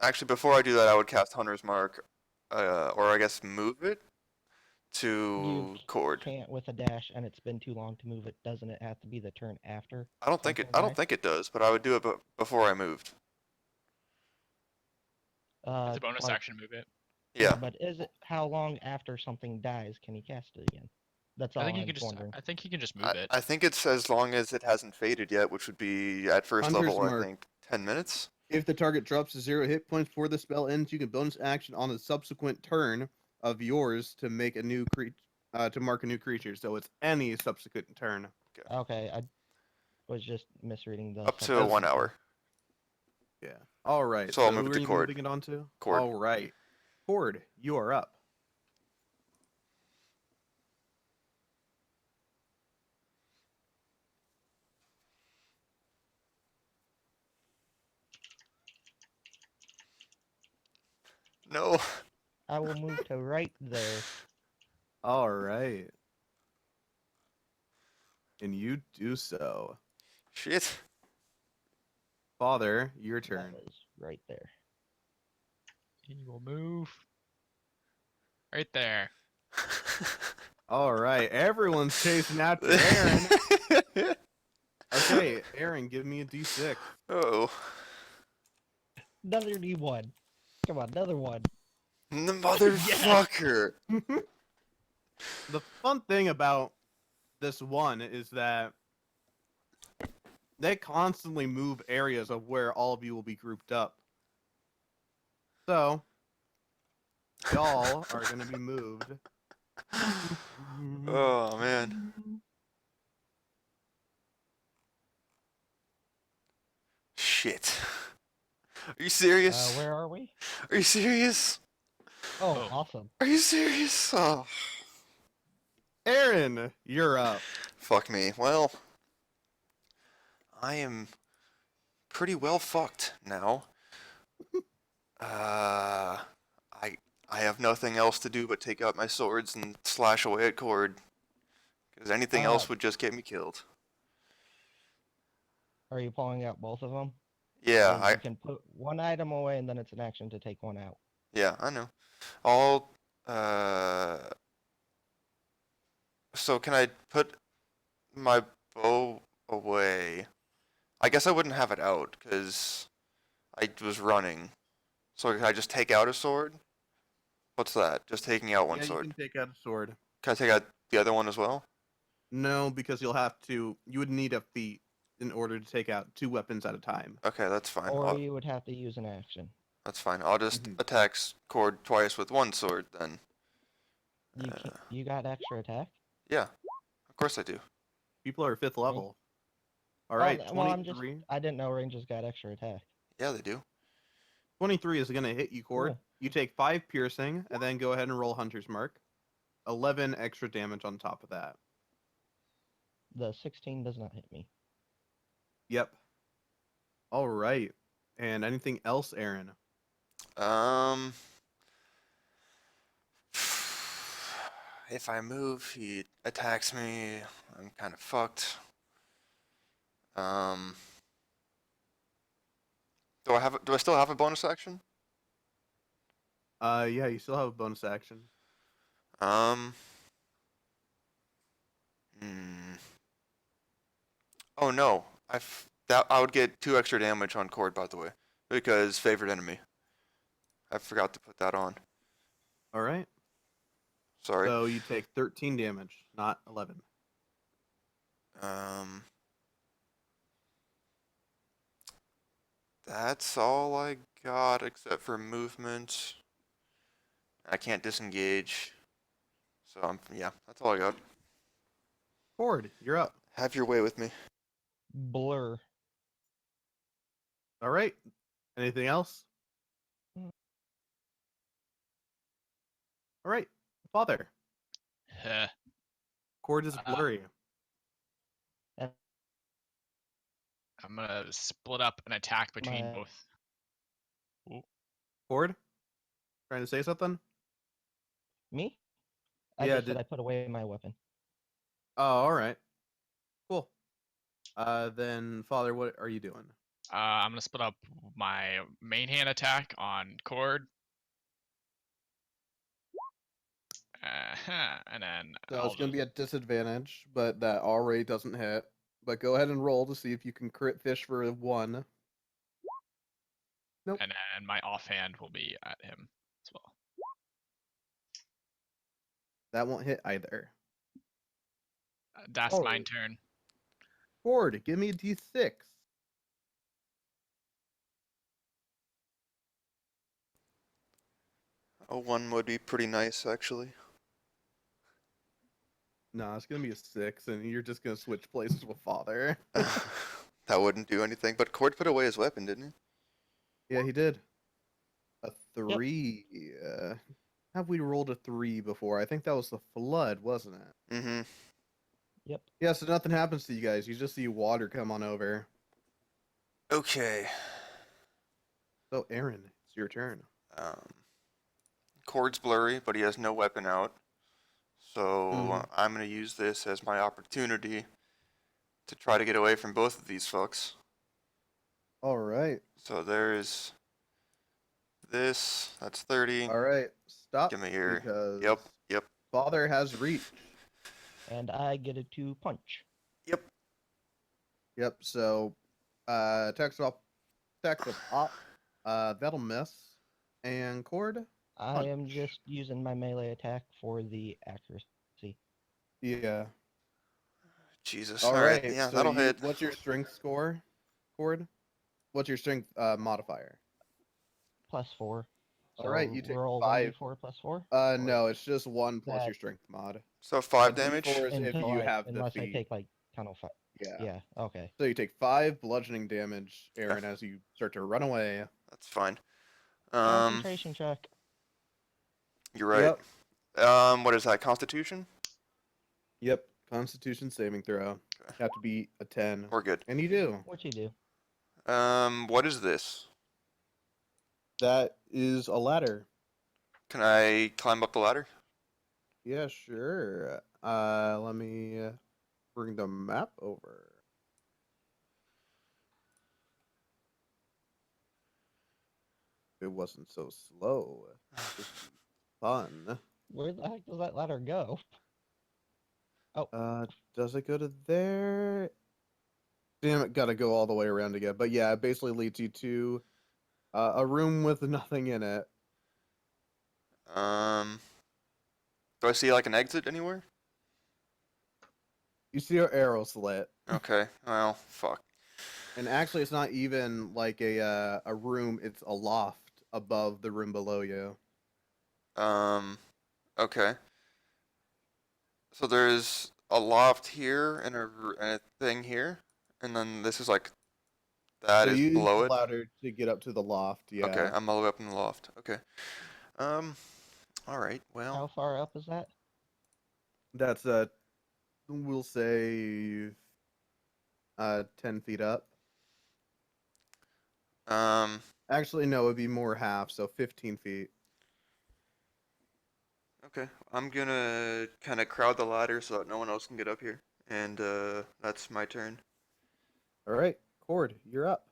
Actually, before I do that, I would cast Hunter's Mark, or I guess move it You to Cord. can't with a dash, and it's been too long to move it. Doesn't it have to be the turn after? I don't think it does, but I would do it before I moved. It's a bonus Like, action move it. Yeah. but is it how long after something dies can he cast it again? That's all I think I he can was just. wondering. I think he can just move it. I think it's as long as it hasn't faded yet, which would be at first Hunter's level, I Mark. think, 10 minutes. If the target drops to 0 hit points before the spell ends, you can bonus action on the subsequent turn of yours to make a new to mark a new creature. So it's any subsequent turn. Okay, I was just misreading the. Up to subsequent 1 turn. hour. Yeah. All right. So I'll So move who it are to you Cord. moving it on to? Cord. All right. Cord, you are up. No. I will move to right there. All right. And you do so. Shit. Father, your turn. That is right there. He will move. Right there. All right. Everyone's chasing after Aaron. Okay, Aaron, give me a D6. Oh. Another D1. Come on, another one. The motherfucker. The fun thing about this one is that They constantly move areas of where all of you will be grouped up. So, y'all are going to be moved. Oh man. Shit. Are you serious? Where are we? Are you serious? Oh, Oh. awesome. Are you serious? Oh, Aaron, you're up. fuck me. Well, I am pretty well fucked now. Uh, I have nothing else to do but take out my swords and slash away at Cord, because anything else would just get me killed. Are you pulling out both of them? Yeah, You can put one item away and then it's an action to take one out. yeah, I know. I'll, uh, so can I put my bow away? I guess I wouldn't have it out, because I was running. So can I just take out a sword? What's that? Just taking out one Yeah, you sword. can take out a sword. Can I take out the other one as well? No, because you would need a feat in order to take out 2 weapons at a time. Okay, that's fine. Or you would have to use an action. That's fine. I'll just Mhm. attack Cord twice with one sword then. You can You got extra attack? Yeah, of course I do. People are 5th level. All Oh, right, well, I'm just 23. I didn't know rangers got extra attack. Yeah, they do. 23 is going to hit you, Cord. Cool. You take 5 piercing, and then go ahead and roll Hunter's Mark. 11 extra damage on top of that. The 16 does not hit me. Yep. All right. And anything else, Aaron? Um, if I move, he attacks me. I'm kind of fucked. Um, do I still have a bonus action? Yeah, you still have a bonus action. Um, hmm. Oh no, I would get 2 extra damage on Cord, by the way, because favorite enemy. I forgot to put that on. All right. Sorry. So you take 13 damage, not 11. Um, that's all I got except for movement. I can't disengage. So yeah, that's all I got. Cord, you're up. Have your way with me. Blur. All right. Anything else? Mm. All right. Father. Huh. Cord is blurry. And I'm gonna split up an attack between my both. Cord, trying to say something? me? I Yeah, just said I put away my weapon. Oh, all right. Cool. Then Father, what are you doing? I'm gonna split up my main hand attack on Cord. And then So I'll it's going to just be at disadvantage, but that already doesn't hit. But go ahead and roll to see if you can crit fish for a 1. Nope. and then my offhand will be at him as well. That won't hit either. That's All my right. turn. Cord, give me a d6. A 1 would be pretty nice, actually. No, it's going to be a 6, and you're just going to switch places with Father. That wouldn't do anything. But Cord put away his weapon, didn't Yeah, he did. A Yep. 3. Have we rolled a 3 before? I think that was the flood, wasn't it? he? Mm-hmm. Yep. Yeah, so nothing happens to you guys. You just see water come on over. Okay. So, Aaron, it's your turn. Um, Cord's blurry, but he has no weapon out. So Mhm. I'm gonna use this as my opportunity to try to get away from both of these fucks. All right. So there's this. That's 30. All right. Stop. Give me your. Because Yep. Yep. Father has reach. And I get it to punch. Yep. Yep. So, attacks up, that'll miss. And Cord. I am Punch. just using my melee attack for the accuracy. Yeah. Jesus. All Alright, right. yeah, So that'll hit. what's your strength score, Cord? What's your strength modifier? +4. All right, So you take roll 5. 1d4 +4. Or No, it's just 1 plus that your strength mod. So A 5 D4 damage? is if until you have the unless I feat. take like kind of Yeah. Yeah. Okay. So you take 5 bludgeoning damage, Okay. Aaron, as you start to run away. That's fine. Concentration check. You're right. Yep. What is that? Constitution? Yep. Constitution saving throw. Okay. You have to be a 10. We're good. And you do. What you do? What is this? That is a ladder. Can I climb up the ladder? Yeah, sure. Let me bring the map over. If it wasn't so slow. This would be fun. Where the heck does that ladder go? Oh, Does it go to there? Damn it, gotta go all the way around again. But yeah, it basically leads you to a room with nothing in it. Do I see like an exit anywhere? You see our arrow slit. Okay. Well, fuck. And actually, it's not even like a room, it's a loft above the room below you. Okay. So there's a loft here and a thing here, and then this is like that So is you use below the it. ladder to get up to the loft, yeah. Okay, I'm all the way up in the loft. Okay. All right. Well, how far up is that? That's we'll say 10 feet up. um, Actually, no, it'd be more half, so 15 feet. okay. I'm gonna kind of crowd the ladder so that no one else can get up here, and that's my turn. All right, Cord, you're up.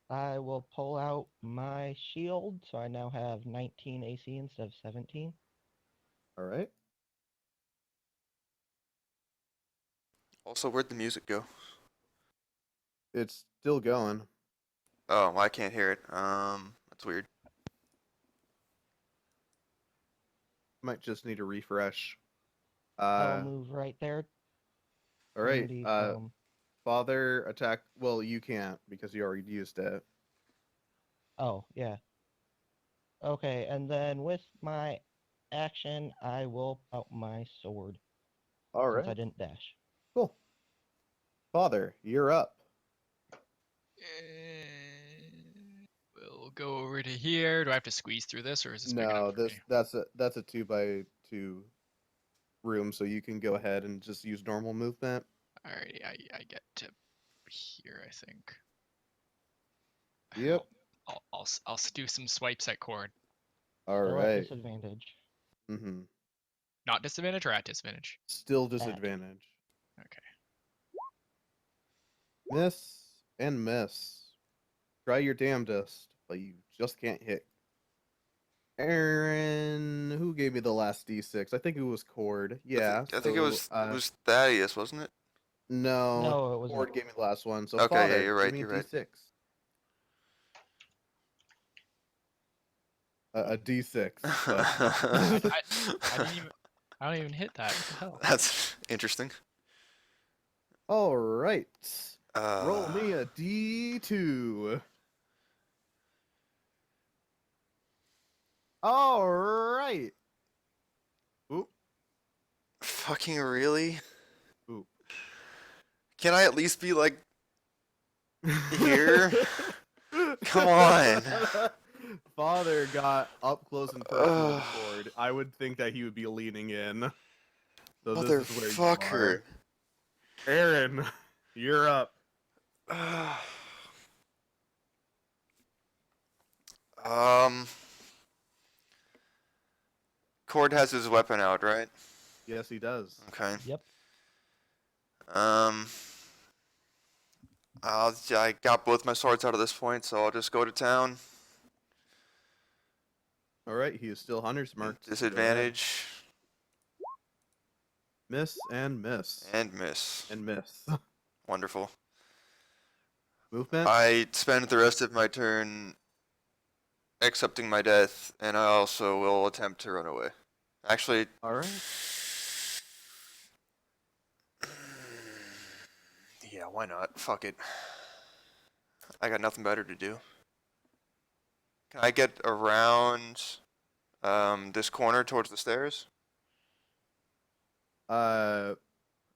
I will pull out my shield, so I now have 19 AC instead of 17. All right. Also, where'd the music go? It's still going. Oh, I can't hear it. That's weird. Might just need a refresh. I'll move right there. All right. Handy Father attack. Well, you can't because you already used it. Oh, yeah. Okay, and then with my action, I will out my sword. All since I right. didn't dash. Cool. Father, you're up. We'll go over to here. Do I have to squeeze through this, or is this big No, enough for me? that's a 2x2 room, so you can go ahead and just use normal movement. Alrighty, I get to here, I think. Yep. I'll do some swipes at Cord. All Still at right. disadvantage. Mm-hmm. Not disadvantage or at disadvantage? Still disadvantage. Okay. Miss and miss. Try your damnedest, but you just can't hit. Aaron, who gave me the last D6? I think it was Cord. Yeah. I think it was Thaddeus, wasn't it? No. No, it was Cord gave me the last one. So Okay, yeah, Father, you're give right, me you're a right. D6. A D6. But... I don't even hit that. What the hell? That's interesting. All right. Roll me a D2. All right. Oop. Fucking really? Oop. Can I at least be like here? Come on. Father got up close and personal with the cord. I would think that he would be leaning in. So this is where you Motherfucker. are. Aaron, you're up. Cord has his weapon out, right? Yes, he does. Okay. Yep. I got both my swords out at this point, so I'll just go to town. All right, he is still hunter's marked. Disadvantage. Miss and miss. And miss. And miss. Wonderful. Movement? I spend the rest of my turn accepting my death, and I also will attempt to run away. Actually, All right. Yeah, why not? Fuck it. I got nothing better to do. Can I get around this corner towards the stairs?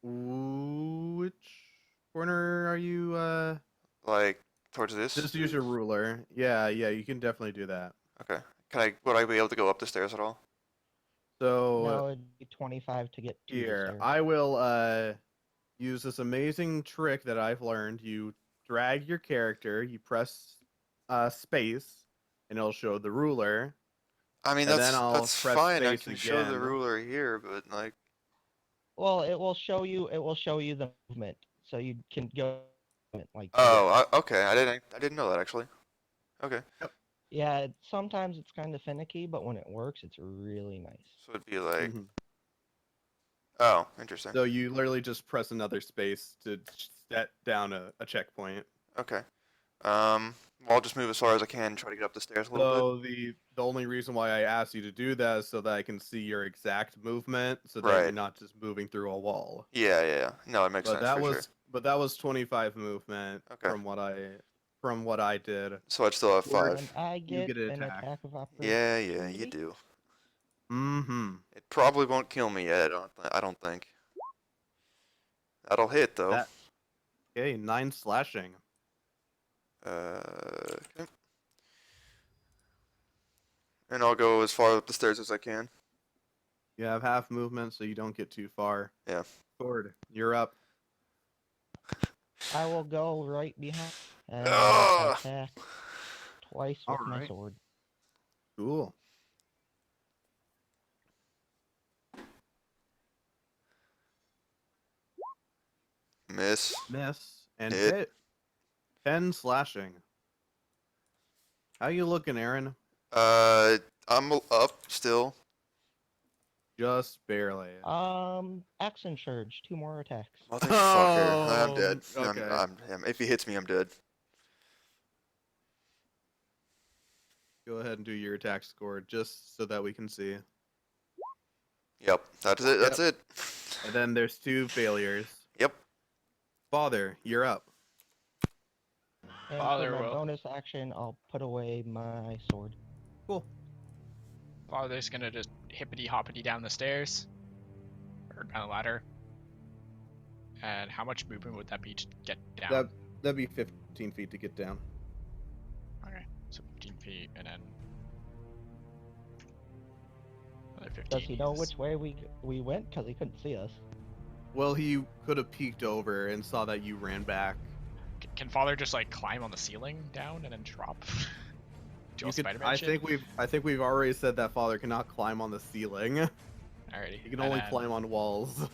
Which corner are you? Like towards this? Just use your ruler. Yeah, you can definitely do that. Okay. Would I be able to go up the stairs at all? So No, it'd be 25 to get to the here, stairs. I will use this amazing trick that I've learned. You drag your character, you press space, and it'll show the ruler. I mean, And then I'll that's press fine. I space can show the again. ruler here, but like, Well, it will show you the movement, so you can go like this. oh, okay. I didn't know that actually. Okay. Yeah, sometimes it's kind of finicky, but when it works, it's really nice. So it'd be like, Mhm. oh, interesting. So you literally just press another space to set down a checkpoint. Okay. Well, I'll just move as far as I can, try to get up the stairs a little bit. So the only reason why I asked you to do that is so that I can see your exact movement, so that you're Right. not just moving through a wall. Yeah. No, it makes But sense that for was sure. but that was 25 movement Okay. from what I did. So I'd still have Or- 5. And I You get get an an attack. attack of opportunity. Yeah, you do. Mm-hmm. It probably won't kill me yet. I don't think. That'll hit though. That- Okay, 9 slashing. Okay. And I'll go as far up the stairs as I can. You have half movement, so you don't get too far. Yeah. Sword, you're up. I will go right behind and Ugh. attack twice with my Alright. sword. Cool. Miss. Miss and Hit. hit. 10 slashing. How you looking, Aaron? I'm up still. Just barely. Action surge, 2 more attacks. Motherfucker. I'm dead. Okay. If he hits me, I'm dead. Go ahead and do your attack score just so that we can see. Yep. That's it. That's it. And then there's 2 failures. Yep. Father, you're up. And Father for my will. bonus action, I'll put away my sword. Cool. Father's gonna just hippity hoppity down the stairs. Or down the ladder. And how much movement would that be to get down? That'd be 15 feet to get down. Okay, so 15 feet and then another 15. Does he know which way we went? Because he couldn't see us. Well, he could have peeked over and saw that you ran back. Can Father just like climb on the ceiling down and then drop? Do You could, Spider-Man I shit? think we've already said that Father cannot climb on the ceiling. Alrighty. He can and only then- climb on walls.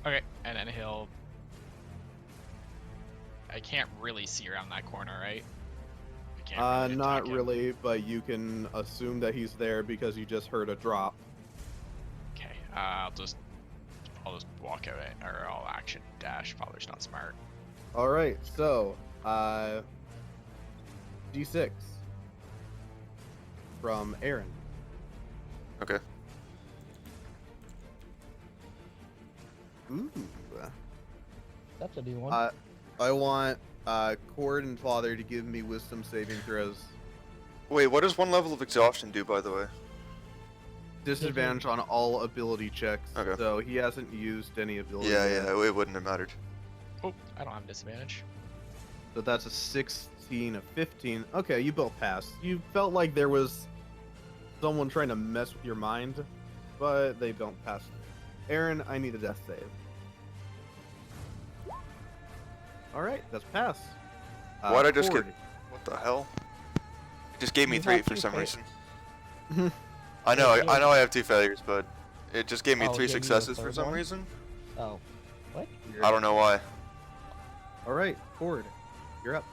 Okay, and then he'll. I can't really see around that corner, right? I can't Not attack him. really, but you can assume that he's there because you just heard a drop. Okay, I'll just walk out it, or I'll action dash. Father's not smart. All right, so D6 from Aaron. Okay. Ooh. That's a new one. I want Cord and Father to give me wisdom saving throws. Wait, what does 1 level of exhaustion do, by the way? Disadvantage on all ability checks. Okay. So he hasn't used any ability. Yeah, yet. it wouldn't have mattered. Oh, I don't have disadvantage. So that's a 16, a 15. Okay, you both passed. You felt like there was someone trying to mess with your mind, but they don't pass. Aaron, I need a death save. All right, that's pass. Why'd I just Cord. get? What the hell? It just gave me You 3 have for two some fa- reason. Mhm. I know. Yeah, I know. I have 2 failures, but it just gave me Oh, 3 gave you a successes for third some one? reason. Oh, what? I don't know why. All right, Cord, you're up.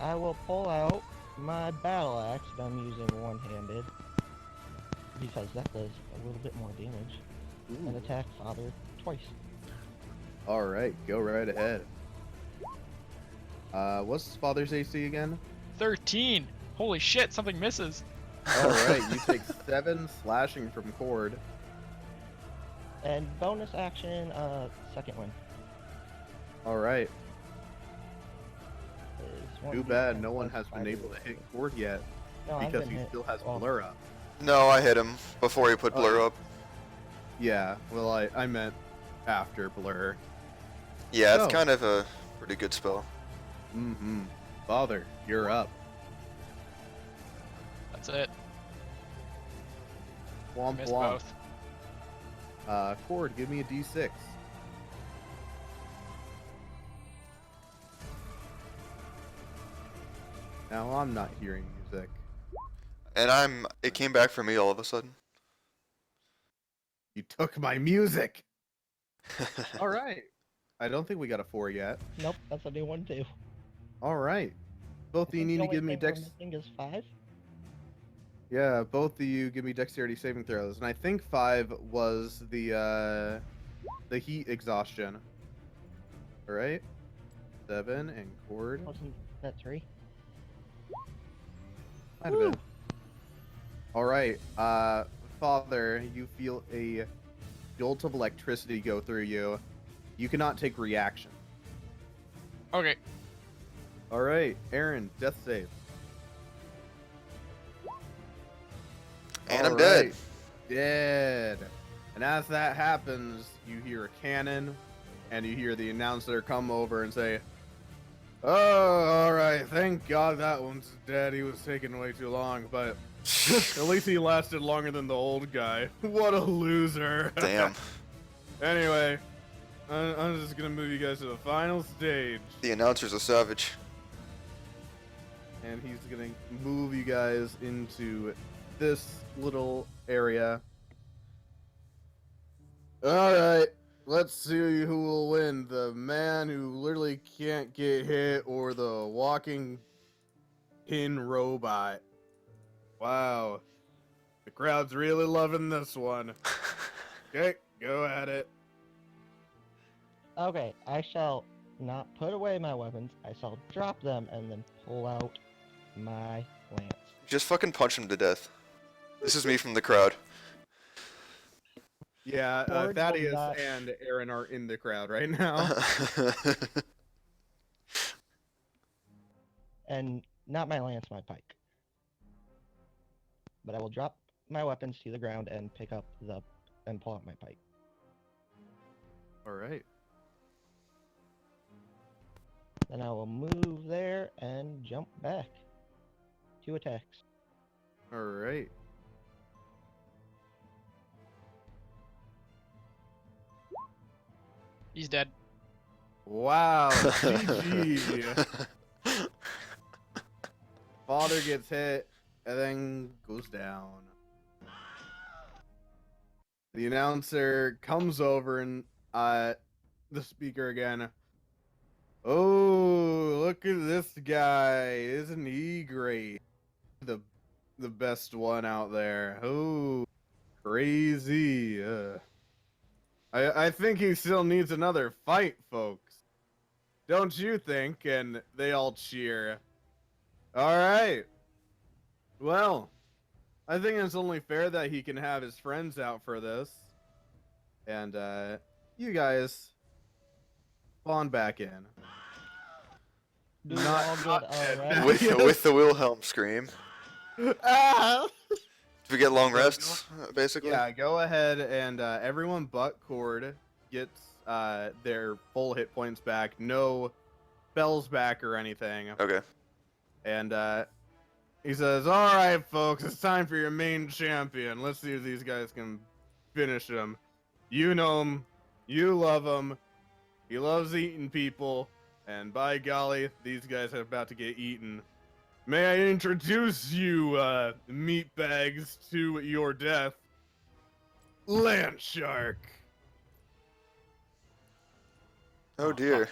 I will pull out my battle axe that I'm using one-handed because that does a little bit more damage and attack Father twice. All right, go right ahead. What's Father's AC again? 13. Holy shit! Something misses. All right, you take 7 slashing from Cord. And bonus action, second one. All right. Is Too 1d10 bad no one plus has been 5 able to hit Cord yet No, I've because been he hit. still has Well, blur up. No, I hit him before he put Oh, blur yeah. up. Yeah, well, I meant after blur. Yeah, it's So- kind of a pretty good spell. Mm-hmm. Father, you're up. That's it. Womp Missed womp. both. Cord, give me a d6. Now I'm not hearing music. And it came back for me all of a sudden. You took my music! All right. I don't think we got a 4 yet. nope, that's a new one too. All right. Both of you need to give me dex. I think is 5. Yeah, both of you give me dexterity saving throws, and I think 5 was the heat exhaustion. All right. 7 and Cord. Wasn't that 3? Might have been. All right. Father, you feel a jolt of electricity go through you. You cannot take reaction. Okay. All right, Aaron, death save. And I'm All dead. right, dead. And as that happens, you hear a cannon, and you hear the announcer come over and say, "Oh, all right. Thank God that one's dead. He was taking way too long, but at least he lasted longer than the old guy. What a loser." Damn. Anyway, I'm just gonna move you guys to the final stage, The announcer's a savage. and he's gonna move you guys into this little area. All right, let's see who will win: the man who literally can't get hit, or the walking pin robot. Wow, the crowd's really loving this one. Okay, go at it. Okay, I shall not put away my weapons. I shall drop them and then pull out my lance. Just fucking punch him to death. This is me from the crowd. Yeah, Cord will Thaddeus not- and Aaron are in the crowd right now. And not my lance, my pike. But I will drop my weapons to the ground and and pull out my pike. All right. Then I will move there and jump back. 2 attacks. All right. He's dead. Wow, GG. Father gets hit and then goes down. The announcer comes over and the speaker again. Oh, look at this guy. Isn't he great? The best one out there. Oh, crazy. I think he still needs another fight, folks. Don't you think? And they all cheer. All right. Well, I think it's only fair that he can have his friends out for this. And you guys spawn back in. Do we Not- all get not a dead. rest? with the Wilhelm scream. Ah! Do we get long So rests, basically? Yeah, go ahead and everyone but Cord gets their full hit points back. No spells back or anything. Okay. And he says, "All right, folks, it's time for your main champion. Let's see if these guys can finish him. You know him. You love him. He loves eating people. And by golly, these guys are about to get eaten. May I introduce you, meatbags, to your death, Land Shark." Oh dear.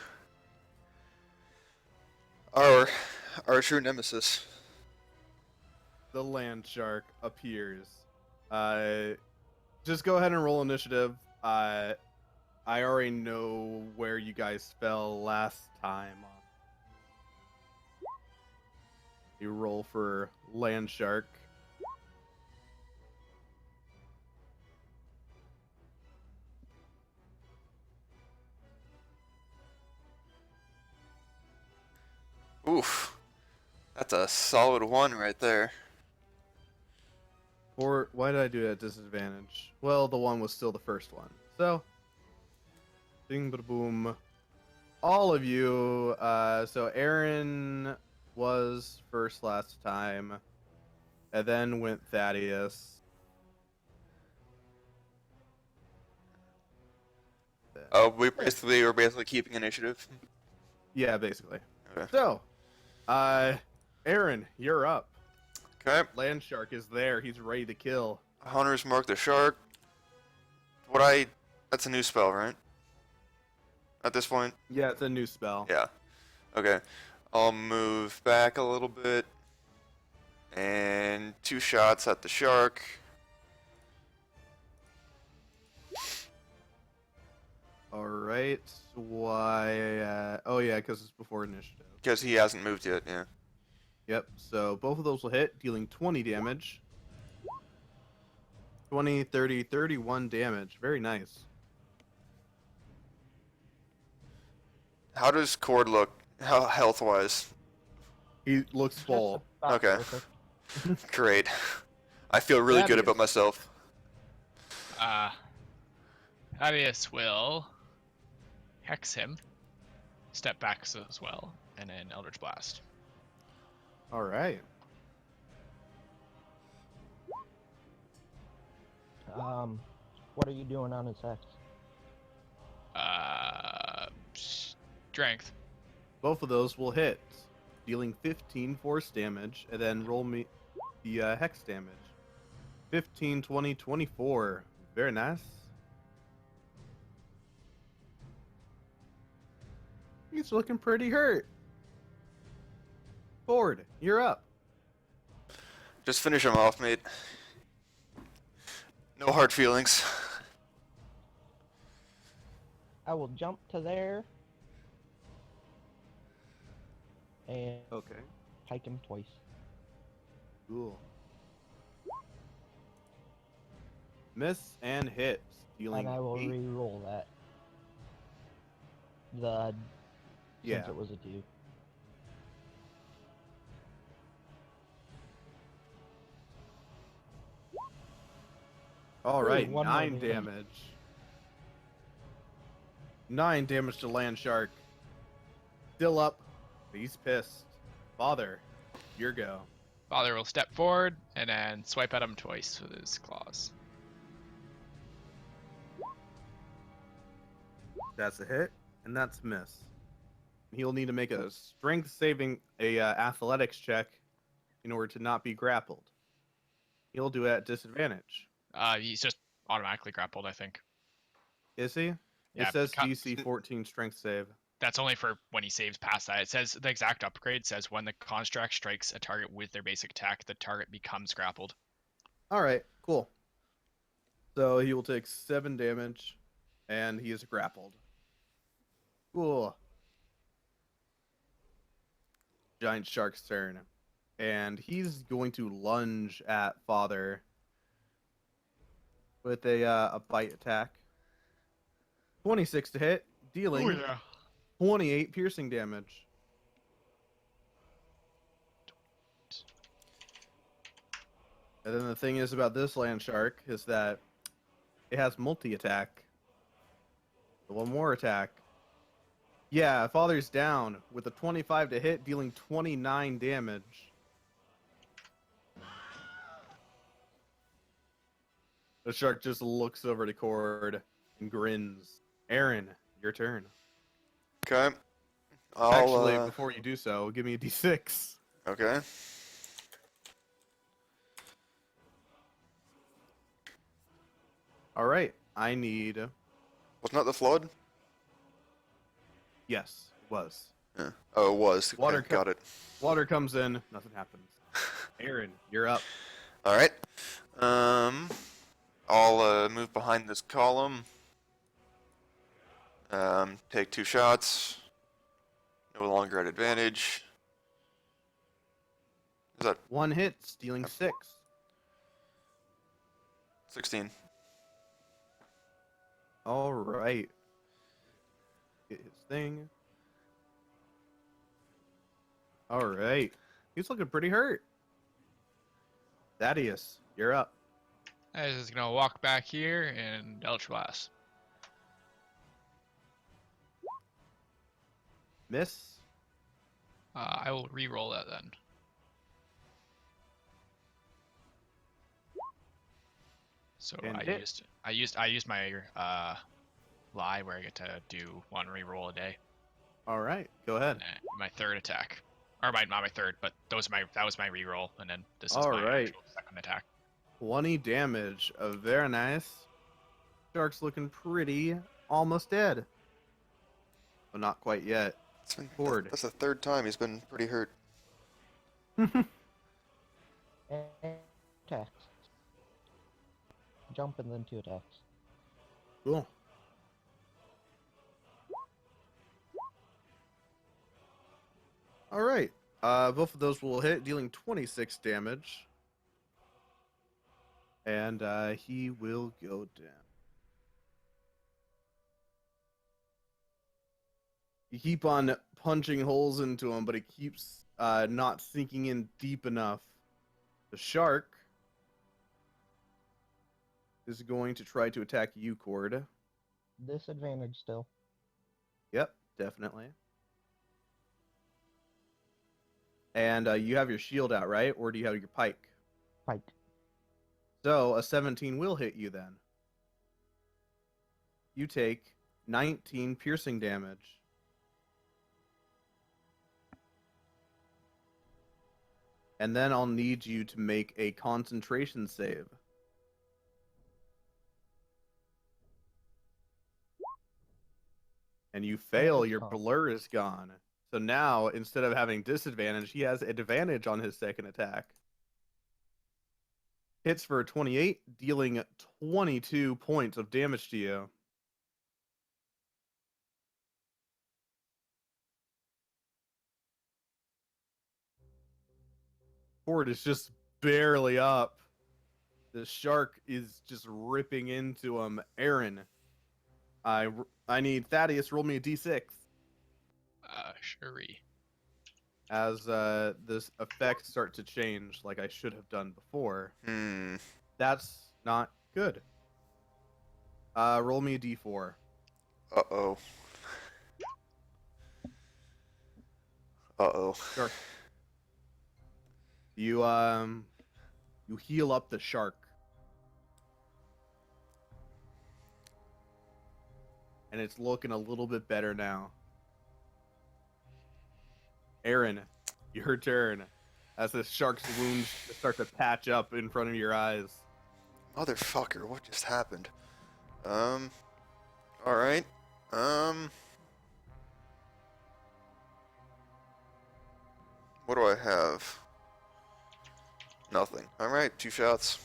Our true nemesis. The Land Shark appears. Just go ahead and roll initiative. I already know where you guys fell last time. You roll for Land Shark. Oof. That's a solid 1 right there. Or why did I do it at disadvantage? Well, the 1 was still the first one. So, bing, bada, boom. All of you. So Aaron was first last time, and then went Thaddeus. Oh, we're basically keeping initiative. Yeah, basically. Okay. So, Aaron, you're up. Okay. Land Shark is there. He's ready to kill. Hunter's Mark the Shark. That's a new spell, right? At this point? Yeah, it's a new spell. Yeah. Okay. I'll move back a little bit. And 2 shots at the shark. All right. Why? Oh yeah, because it's before initiative. Because he hasn't moved yet, yeah. Yep. So both of those will hit, dealing 20 damage. 20, 30, 31 damage. Very nice. How does Cord look health-wise? He looks full. Just about Okay. perfect. Great. I feel really good about Thaddeus. myself. Thaddeus will hex him, step back as well, and then Eldritch Blast. All right. What are you doing on his hex? Strength. Both of those will hit, dealing 15 force damage, and then roll me the hex damage. 15, 20, 24. Very nice. He's looking pretty hurt. Ford, you're up. Just finish him off, mate. No hard feelings. I will jump to there and Okay. pike him twice. Cool. Miss and hit, dealing And I will 8. re-roll that. Since Yeah. it was a 2. All right, one more 9 damage. damage. 9 damage to Land Shark. Still up. But he's pissed. Father, your go. Father will step forward and then swipe at him twice with his claws. That's a hit, and that's miss. He'll need to make a strength saving, athletics check in order to not be grappled. He'll do it at disadvantage. He's just automatically grappled, I think. Is he? Yeah, It says beca- DC 14 strength save. That's only for when he saves past that. It says the exact upgrade says when the construct strikes a target with their basic attack, the target becomes grappled. All right, cool. So he will take 7 damage, and he is grappled. Cool. Giant Shark's turn. And he's going to lunge at Father with a bite attack. 26 to hit, dealing 28 piercing damage. And then the thing is about this land shark is that it has multi-attack. One more attack. Yeah, Father's down with a 25 to hit, dealing 29 damage. The shark just looks over to Cord and grins. Aaron, your turn. Okay. Actually, before you do so, give me a d6. Okay. All right, I need... Wasn't that the flood? Yes, it was. Yeah. Oh, it was. Okay, Water got it. Water comes in, nothing happens. Aaron, you're up. All right. I'll move behind this column. Take 2 shots. No longer at advantage. Is that 1 hit, stealing 6. 16? All right. Get his thing. All right. He's looking pretty hurt. Thaddeus, you're up. I was just gonna walk back here and Eldritch Blast. Miss. I will re-roll that then. So And I hit. used my lie where I get to do one re-roll a day. All right. Go ahead. My third attack, or not my third, but that was my re-roll, and then this is All my right. actual second attack. 20 damage. Very nice. Shark's looking pretty almost dead. But not quite yet. Cord. That's the third time he's been pretty hurt. And attacks. Jump and then 2 attacks. Cool. All right. Both of those will hit, dealing 26 damage. And he will go down. You keep on punching holes into him, but it keeps not sinking in deep enough. The shark is going to try to attack you, Cord. Disadvantage still. Yep, definitely. And you have your shield out, right? Or do you have your pike? Pike. So a 17 will hit you then. You take 19 piercing damage. And then I'll need you to make a concentration save. And you fail, your blur is gone. So now, instead of having disadvantage, he has advantage on his second attack. Hits for 28, dealing 22 points of damage to you. Ford is just barely up. The shark is just ripping into him. Aaron, I need Thaddeus, roll me a d6. Sure. As this effects start to change like I should have done before. That's not good. Roll me a d4. Uh-oh. Uh-oh. Shark. You heal up the shark. And it's looking a little bit better now. Aaron, your turn. As the shark's wounds start to patch up in front of your eyes. Motherfucker, what just happened? Alright. What do I have? Nothing. Alright, 2 shots.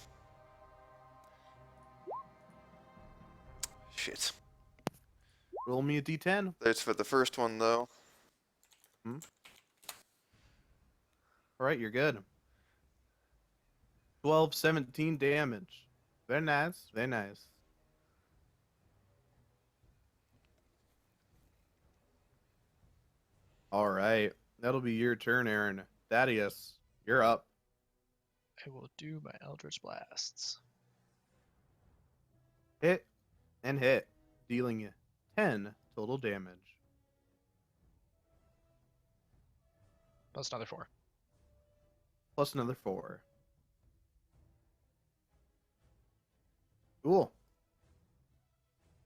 Shit. Roll me a d10. That's for the first one, though. Alright, you're good. 12, 17 damage. Very nice, very nice. Alright, that'll be your turn, Aaron. Thaddeus, you're up. I will do my Eldritch Blasts. Hit and hit, dealing 10 total damage. Plus another 4. Plus another 4. Cool.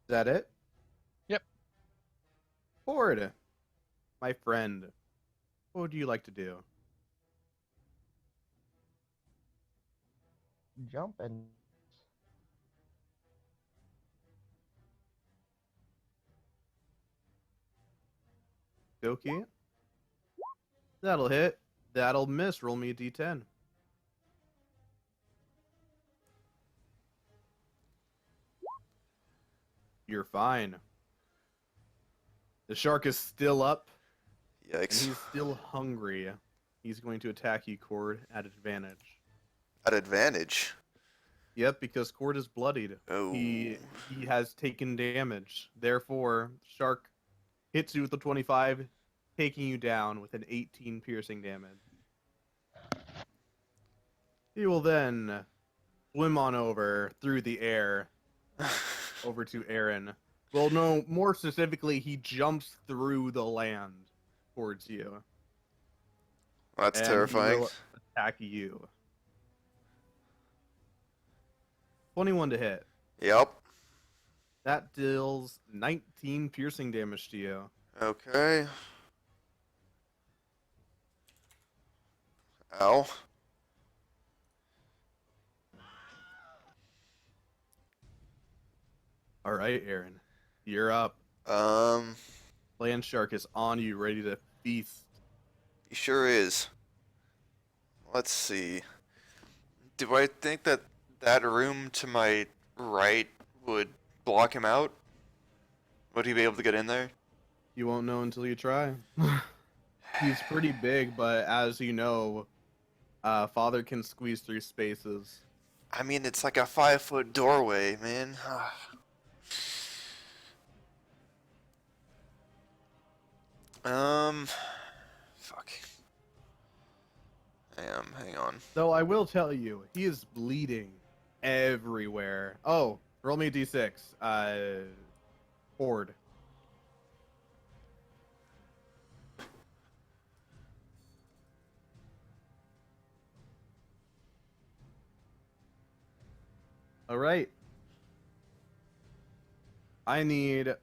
Is that it? Yep. Ford, my friend, what would you like to do? Jump and Okay. That'll hit. That'll miss. Roll me a d10. You're fine. The shark is still up, and Yikes. he's still hungry. He's going to attack you, Cord, at advantage. At advantage. Yep, because Cord is bloodied. Oh. He has taken damage. Therefore, shark hits you with a 25, taking you down with an 18 piercing damage. He will then swim on over through the air over to Aaron. Well, no, more specifically, he jumps through the land towards you, That's and he terrifying. will attack you. 21 to hit. Yep. That deals 19 piercing damage to you. Okay. Ow. All right, Aaron, you're up. Um, Land Shark is on you, ready to feast. he sure is. Let's see. Do I think that that room to my right would block him out? Would he be able to get in there? You won't know until you try. He's pretty big, but as you know, Father can squeeze through spaces. I mean, it's like a 5-foot doorway, man. Fuck. Hang on. Though I will tell you, he is bleeding everywhere. Oh, roll me a d6. Horde. All right. I need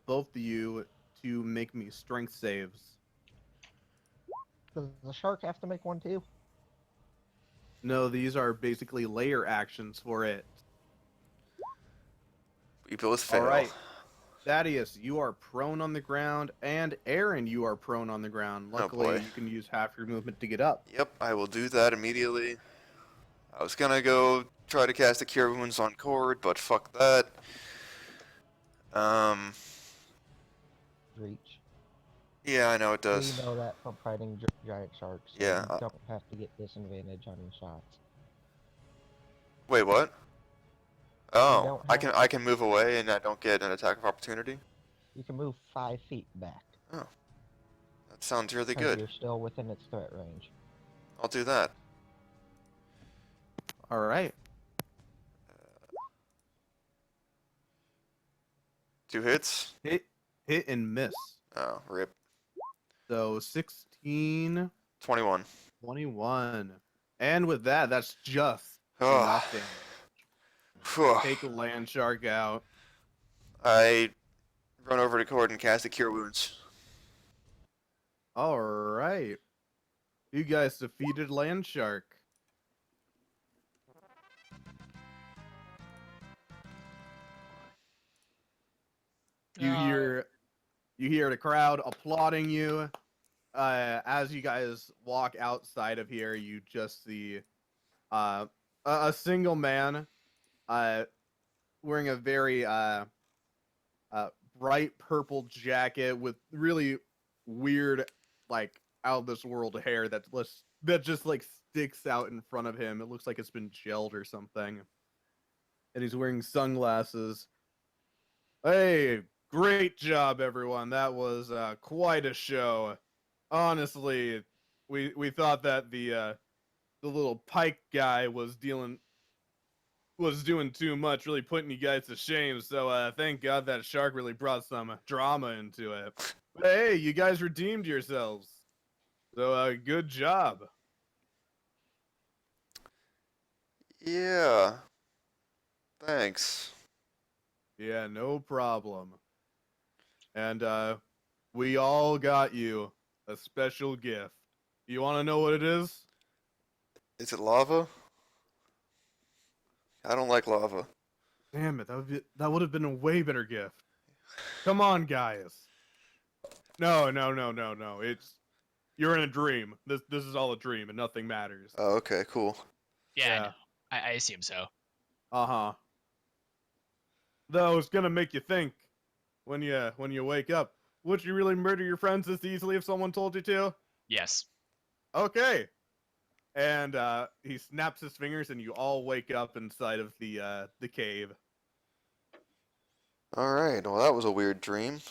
both of you to make me strength saves. Does the shark have to make one too? No, these are basically layer actions for it. We both fail. All right. Thaddeus, you are prone on the ground, and Aaron, you are prone on the ground. Oh, Luckily, boy. you can use half your movement to get up. Yep, I will do that immediately. I was gonna go try to cast a Cure Wounds on Cord, but fuck that. Reach. Yeah, I know it We does. know that from fighting giant sharks. So Yeah, you don't have to get disadvantage on your shots. Wait, what? Oh, don't I have- can move away and I don't get an attack of opportunity? You can move 5 feet back. That sounds really 'Cause good. You're still within its threat range. I'll do that. All right. 2 hits? Hit and miss. Oh, rip. So 16, 21. 21. And with that, that's just Oh. enough damage. Phew. Take a land shark out. I run over to Cord and cast a Cure Wounds. All right. You guys defeated land shark. You hear the crowd applauding you. As you guys walk outside of here, you just see a single man wearing a very bright purple jacket with really weird, like, out of this world hair that just like sticks out in front of him. It looks like it's been gelled or something. And he's wearing sunglasses. Hey, great job, everyone. That was quite a show. Honestly, we thought that the little pike guy was doing too much, really putting you guys to shame. So thank God that shark really brought some drama into it. But hey, you guys redeemed yourselves. So good job. Yeah. Thanks. Yeah, no problem. And we all got you a special gift. You want to know what it is? Is it lava? I don't like lava. Damn it, that would have been a way better gift. Come on, guys. No. You're in a dream. This is all a dream and nothing matters. Oh, okay, cool. Yeah, I assume so. Uh-huh. Though it's gonna make you think when you wake up. Would you really murder your friends this easily if someone told you to? Yes. Okay. And he snaps his fingers, and you all wake up inside of the cave. Alright, well that was a weird dream.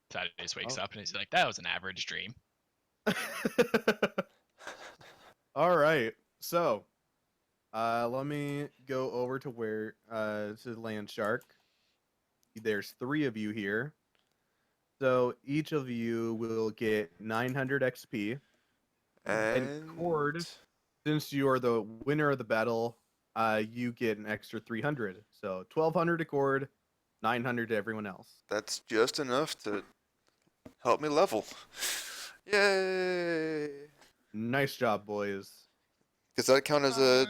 Thaddeus wakes Oh. up and he's like, "That was an average dream." All right. So, let me go over to where to Land Shark. There's 3 of you here. So each of you will get 900 XP. And Cord, since you are the winner of the battle, you get an extra 300. So 1200 to Cord, 900 to everyone else. That's just enough to help me level. Yay! Nice job, boys. Does that count as a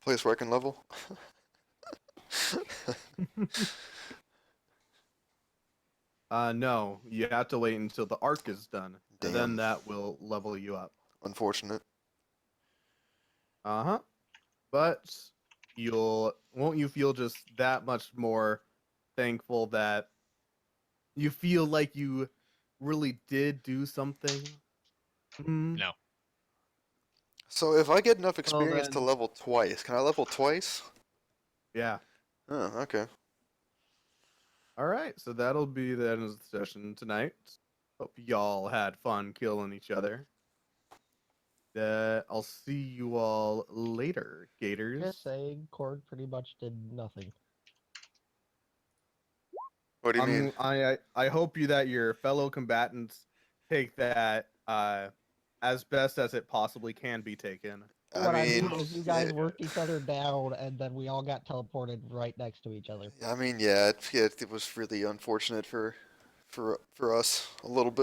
place where I can level? No, you have to wait until the arc is done, and then Damn. that will level you up. Unfortunate. Uh-huh. But won't you feel just that much more thankful that you feel like you really did do something? Hmm? No. So if I get enough Well, experience to then- level twice, can I level twice? Yeah. Oh, okay. All right, so that'll be the end of the session tonight. Hope y'all had fun killing each other. I'll see you all later, Gators. Just saying, Cord pretty much did nothing. What do you mean? I hope that your fellow combatants take that as best as it possibly can be taken. What I mean mean, is you guys worked each other down, and then we all got teleported right next to each other. yeah, it was really unfortunate for us a little bit.